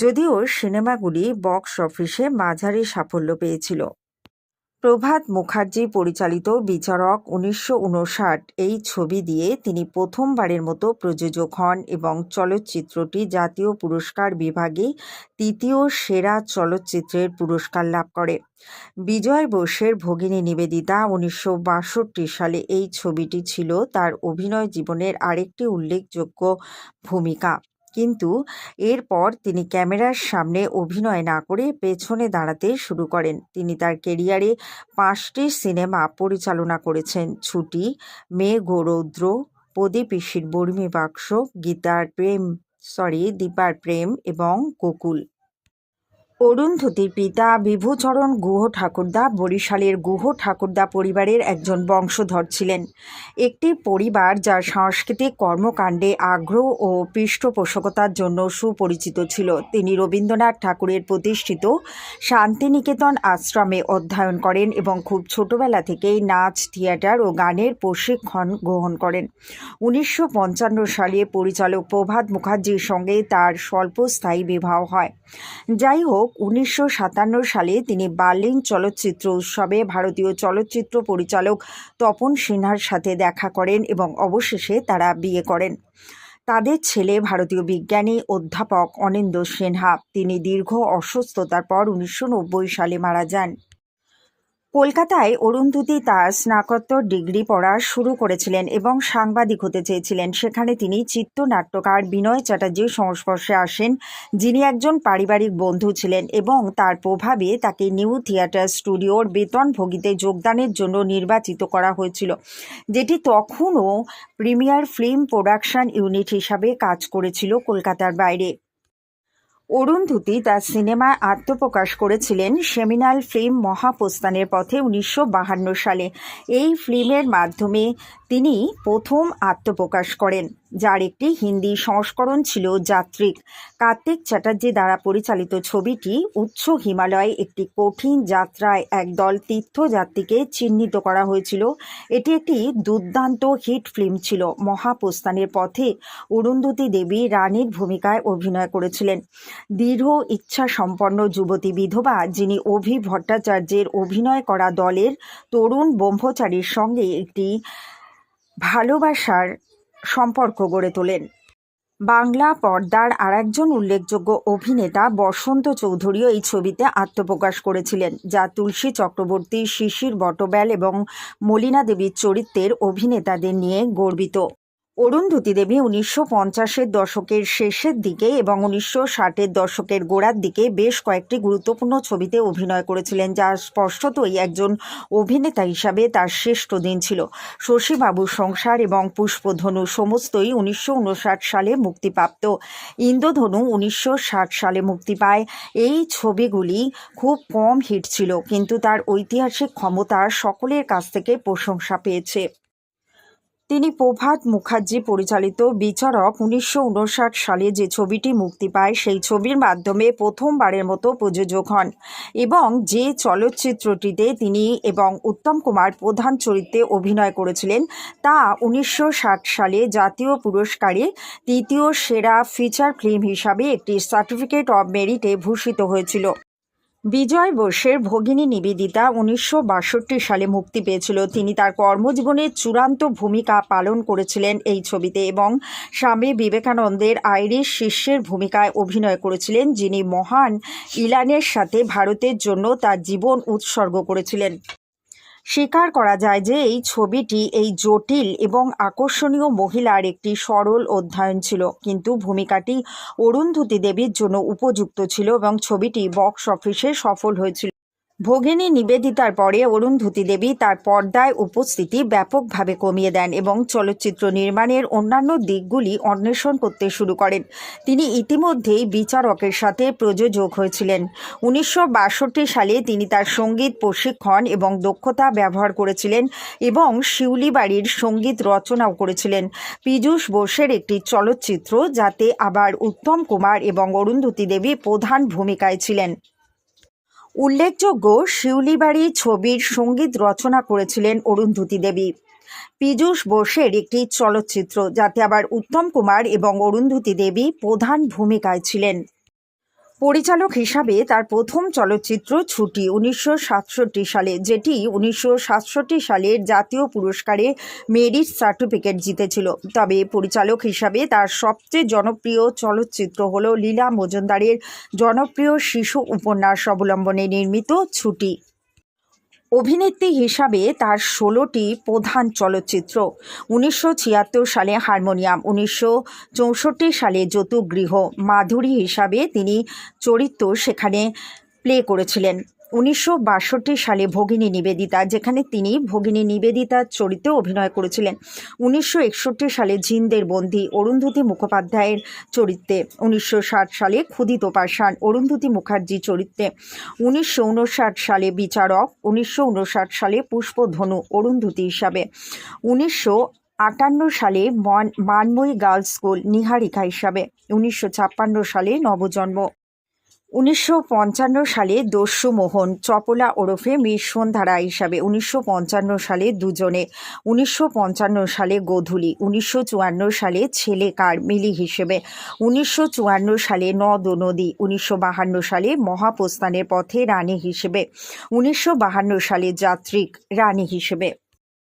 যদিও সিনেমাগুলি বক্স অফিসে মাঝারি সাফল্য পেয়েছিল। প্রভাত মুখার্জি পরিচালিত বিচারক 1959 এই ছবি দিয়ে তিনি প্রথমবারের মতো প্রযোজক হন এবং চলচ্চিত্রটি জাতীয় পুরস্কার বিভাগে 3য় সেরা চলচ্চিত্রের পুরস্কার লাভ করে। বিজয় বোসের ভগিনী নিবেদিতা 1962 সালে এই ছবিটি ছিল তার অভিনয় জীবনের আরেকটি উল্লেখযোগ্য ভূমিকা। কিন্তু এরপর তিনি ক্যামেরার সামনে অভিনয় না করে পেছনে দাঁড়াতে শুরু করেন। তিনি তার কেরিয়ারে 5টি সিনেমা পরিচালনা করেছেন: ছুটি, মেয়ে গৌরৌদ্র, প্রদীপ ইসির বর্মী বাক্স, দীপার প্রেম এবং গোকুল। অরুন্ধতীর পিতা বিভূচরণ গুহ ঠাকুরদা বরিশালের গুহ ঠাকুরদা পরিবারের একজন বংশধর ছিলেন, একটি পরিবার যার সাংস্কৃতিক কর্মকাণ্ডে আগ্রহ ও পৃষ্ঠপোষকতার জন্য সুপরিচিত ছিল। তিনি রবীন্দ্রনাথ ঠাকুরের প্রতিষ্ঠিত শান্তিনিকেতন আশ্রমে অধ্যয়ন করেন এবং খুব ছোটবেলা থেকেই নাচ, থিয়েটার ও গানের প্রশিক্ষণ গ্রহণ করেন। 1955 সালে পরিচালক প্রভাত মুখার্জির সঙ্গে তার স্বল্পস্থায়ী বিবাহ হয়। যাই হোক, 1957 সালে তিনি বার্লিন চলচ্চিত্র উৎসবে ভারতীয় চলচ্চিত্র পরিচালক তপন সিনহার সাথে দেখা করেন এবং অবশেষে তারা বিয়ে করেন। তাদের ছেলে ভারতীয় বিজ্ঞানী অধ্যাপক অনিন্দ্য সিনহা। তিনি দীর্ঘ অসুস্থতার পর 1990 সালে মারা যান। কলকাতায় অরুন্ধতী তার স্নাতকোত্তর ডিগ্রি পড়া শুরু করেছিলেন এবং সাংবাদিক হতে চেয়েছিলেন। সেখানে তিনি চিত্রনাট্যকার বিনয় চ্যাটার্জির সংস্পর্শে আসেন, যিনি একজন পারিবারিক বন্ধু ছিলেন এবং তার প্রভাবে তাকে নিউ থিয়েটার স্টুডিওর বেতনভোগীতে যোগদানের জন্য নির্বাচিত করা হয়েছিল, যেটি তখনও প্রিমিয়ার ফিল্ম প্রোডাকশন ইউনিট হিসাবে কাজ করেছিল কলকাতার বাইরে। অরুন্ধতী তার সিনেমায় আত্মপ্রকাশ করেছিলেন সেমিনাল ফিল্ম মহাপ্রস্থানের পথে 1952 সালে। এই ফিল্মের মাধ্যমে তিনি প্রথম আত্মপ্রকাশ করেন, যার একটি হিন্দি সংস্করণ ছিল যাত্রিক। কার্তিক চ্যাটার্জি দ্বারা পরিচালিত ছবিটি উচ্চ হিমালয়ে একটি কঠিন যাত্রায় একদল তীর্থযাত্রীকে চিহ্নিত করা হয়েছিল। এটি একটি দুর্দান্ত হিট ফিল্ম ছিল। মহাপ্রস্থানের পথে অরুন্ধতী দেবী রানীর ভূমিকায় অভিনয় করেছিলেন, দৃঢ় ইচ্ছাসম্পন্ন যুবতী বিধবা, যিনি অভি ভট্টাচার্যের অভিনয় করা দলের তরুণ ব্রহ্মচারীর সঙ্গে একটি ভালোবাসার সম্পর্ক গড়ে তোলেন। বাংলা পর্দার আরেকজন উল্লেখযোগ্য অভিনেতা বসন্ত চৌধুরীও এই ছবিতে আত্মপ্রকাশ করেছিলেন, যা তুলসী চক্রবর্তী, শিশির বটব্যাল এবং মলিনা দেবীর চরিত্রের অভিনেতাদের নিয়ে গর্বিত। অরুন্ধতী দেবী 1950-এর দশকের শেষের দিকে এবং 1960-এর দশকের গোড়ার দিকে বেশ কয়েকটি গুরুত্বপূর্ণ ছবিতে অভিনয় করেছিলেন, যা স্পষ্টতই একজন অভিনেতা হিসাবে তার শ্রেষ্ঠ দিন ছিল। শশীবাবুর সংসার এবং পুষ্পধনু সমস্তই 1959 সালে মুক্তিপ্রাপ্ত। ইন্দ্রধনু 1960 সালে মুক্তি পায়। এই ছবিগুলি খুব কম হিট ছিল, কিন্তু তার ঐতিহাসিক ক্ষমতা সকলের কাছ থেকে প্রশংসা পেয়েছে। তিনি প্রভাত মুখার্জি পরিচালিত বিচারক 1959 সালে যে ছবিটি মুক্তি পায়, সেই ছবির মাধ্যমে প্রথমবারের মতো প্রযোজক হন এবং যে চলচ্চিত্রটিতে তিনি এবং উত্তম কুমার প্রধান চরিত্রে অভিনয় করেছিলেন, তা 1960 সালে জাতীয় পুরস্কারে তৃতীয় সেরা ফিচার ফিল্ম হিসাবে একটি সার্টিফিকেট অব মেরিটে ভূষিত হয়েছিল। বিজয় বোসের ভগিনী নিবেদিতা 1962 সালে মুক্তি পেয়েছিল। তিনি তার কর্মজীবনের চূড়ান্ত ভূমিকা পালন করেছিলেন এই ছবিতে এবং স্বামী বিবেকানন্দের আইরিশ শিষ্যের ভূমিকায় অভিনয় করেছিলেন, যিনি মহান ইলানের সাথে ভারতের জন্য তার জীবন উৎসর্গ করেছিলেন। স্বীকার করা যায় যে এই ছবিটি এই জটিল এবং আকর্ষণীয় মহিলার একটি সরল অধ্যয়ন ছিল, কিন্তু ভূমিকাটি অরুন্ধতী দেবীর জন্য উপযুক্ত ছিল এবং ছবিটি বক্স অফিসে সফল হয়েছিল। ভগিনী নিবেদিতার পরে অরুন্ধতী দেবী তার পর্দায় উপস্থিতি ব্যাপকভাবে কমিয়ে দেন এবং চলচ্চিত্র নির্মাণের অন্যান্য দিকগুলি অন্বেষণ করতে শুরু করেন। তিনি ইতিমধ্যেই বিচারকের সাথে প্রযোজক হয়েছিলেন। 1962 সালে তিনি তার সঙ্গীত প্রশিক্ষণ এবং দক্ষতা ব্যবহার করেছিলেন এবং শিউলিবাড়ির সঙ্গীত রচনাও করেছিলেন। পীযূষ বোসের একটি চলচ্চিত্র, যাতে আবার উত্তম কুমার এবং অরুন্ধতী দেবী প্রধান ভূমিকায় ছিলেন। উল্লেখযোগ্য, শিউলিবাড়ি ছবির সঙ্গীত রচনা করেছিলেন অরুন্ধতী দেবী। পীযূষ বোসের একটি চলচ্চিত্র, যাতে আবার উত্তম কুমার এবং অরুন্ধতী দেবী প্রধান ভূমিকায় ছিলেন। পরিচালক হিসাবে তার প্রথম চলচ্চিত্র ছুটি 1967 সালে, যেটি 1967 সালের জাতীয় পুরস্কারে মেরিট সার্টিফিকেট জিতেছিল। তবে পরিচালক হিসাবে তার সবচেয়ে জনপ্রিয় চলচ্চিত্র হল লীলা মজুমদারের জনপ্রিয় শিশু উপন্যাস অবলম্বনে নির্মিত ছুটি। অভিনেত্রী হিসাবে তার ১৬টি প্রধান চলচ্চিত্র, ১৯৭৬ সালে হারমোনিয়াম, ১৯৬৪ সালে যৌতুকগৃহ, মাধুরী হিসাবে তিনি চরিত্র সেখানে প্লে করেছিলেন, ১৯৬২ সালে ভগিনী নিবেদিতা, যেখানে তিনি ভগিনী নিবেদিতার চরিত্রে অভিনয় করেছিলেন, ১৯৬১ সালে জিন্দের বন্দী, অরুন্ধতী মুখোপাধ্যায়ের চরিত্রে, ১৯৬০ সালে ক্ষুধিত পাষাণ, অরুন্ধতী মুখার্জি চরিত্রে, ১৯৫৯ সালে বিচারক, ১৯৫৯ সালে পুষ্পধনু অরুন্ধতী হিসাবে, ১৯৫৮ সালে মানময়ী গার্লস স্কুল নিহারিকা হিসাবে, ১৯৫৬ সালে নবজন্ম, ১৯৫৫ সালে দস্যু মোহন চপলা ওরফে মিস সন্ধ্যা রায় হিসাবে, ১৯৫৫ সালে দুজনে, ১৯৫৫ সালে গোধূলি, ১৯৫৪ সালে ছেলে কার মিলি হিসেবে, ১৯৫৪ সালে নদ ও নদী, ১৯৫২ সালে মহাপ্রস্থানের পথে রানী হিসেবে, ১৯৫২ সালে যাত্রিক রানী হিসেবে।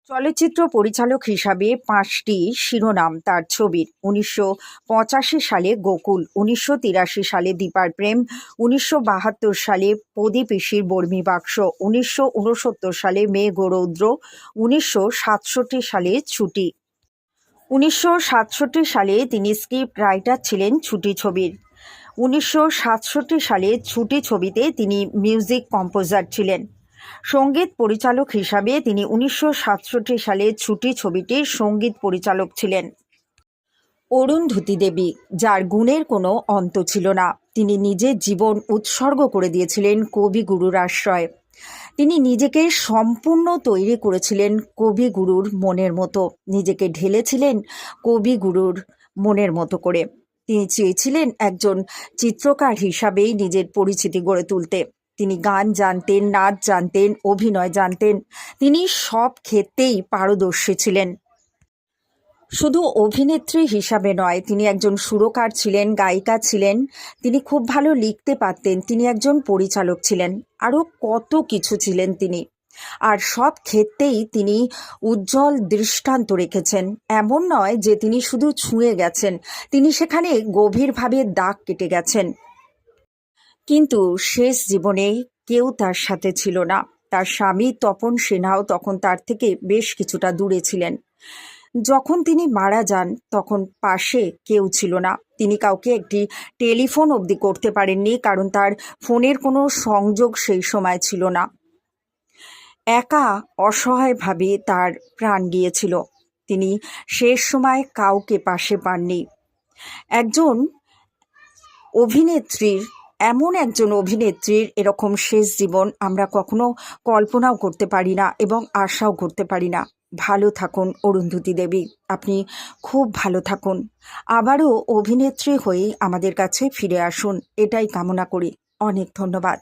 চলচ্চিত্র পরিচালক হিসাবে ৫টি শিরোনাম তার ছবির: ১৯৮৫ সালে গোকুল, ১৯৮৩ সালে দীপার প্রেম, ১৯৭২ সালে প্রদীপ ইসির বর্মী বাক্স, ১৯৬৯ সালে মেঘ ও রৌদ্র, ১৯৬৭ সালে ছুটি। ১৯৬৭ সালে তিনি স্ক্রিপ্ট রাইটার ছিলেন ছুটি ছবির। ১৯৬৭ সালে ছুটি ছবিতে তিনি মিউজিক কম্পোজার ছিলেন। সঙ্গীত পরিচালক হিসাবে তিনি ১৯৬৭ সালে ছুটি ছবিটির সঙ্গীত পরিচালক ছিলেন। অরুন্ধতী দেবী, যার গুণের কোনো অন্ত ছিল না, তিনি নিজের জীবন উৎসর্গ করে দিয়েছিলেন কবিগুরুর আশ্রয়ে। তিনি নিজেকে সম্পূর্ণ তৈরি করেছিলেন কবিগুরুর মনের মতো, নিজেকে ঢেলেছিলেন কবিগুরুর মনের মতো করে। তিনি চেয়েছিলেন একজন চিত্রকার হিসাবেই নিজের পরিচিতি গড়ে তুলতে। তিনি গান জানতেন, নাচ জানতেন, অভিনয় জানতেন। তিনি সব ক্ষেত্রেই পারদর্শী ছিলেন। শুধু অভিনেত্রী হিসাবে নয়, তিনি একজন সুরকার ছিলেন, গায়িকা ছিলেন, তিনি খুব ভালো লিখতে পারতেন, তিনি একজন পরিচালক ছিলেন, আরও কত কিছু ছিলেন তিনি। আর সব ক্ষেত্রেই তিনি উজ্জ্বল দৃষ্টান্ত রেখেছেন। এমন নয় যে তিনি শুধু ছুঁয়ে গেছেন, তিনি সেখানে গভীরভাবে দাগ কেটে গেছেন। কিন্তু শেষ জীবনে কেউ তার সাথে ছিল না। তার স্বামী তপন সিনহাও তখন তার থেকে বেশ কিছুটা দূরে ছিলেন। যখন তিনি মারা যান তখন পাশে কেউ ছিল না। তিনি কাউকে একটি টেলিফোন অবধি করতে পারেননি, কারণ তার ফোনের কোনো সংযোগ সেই সময় ছিল না। একা অসহায়ভাবে তার প্রাণ গিয়েছিল। তিনি শেষ সময় কাউকে পাশে পাননি। একজন অভিনেত্রীর এমন একজন অভিনেত্রীর এরকম শেষ জীবন আমরা কখনো কল্পনাও করতে পারি না এবং আশাও করতে পারি না। ভালো থাকুন অরুন্ধতী দেবী, আপনি খুব ভালো থাকুন। আবারও অভিনেত্রী হয়েই আমাদের কাছে ফিরে আসুন, এটাই কামনা করি। অনেক ধন্যবাদ।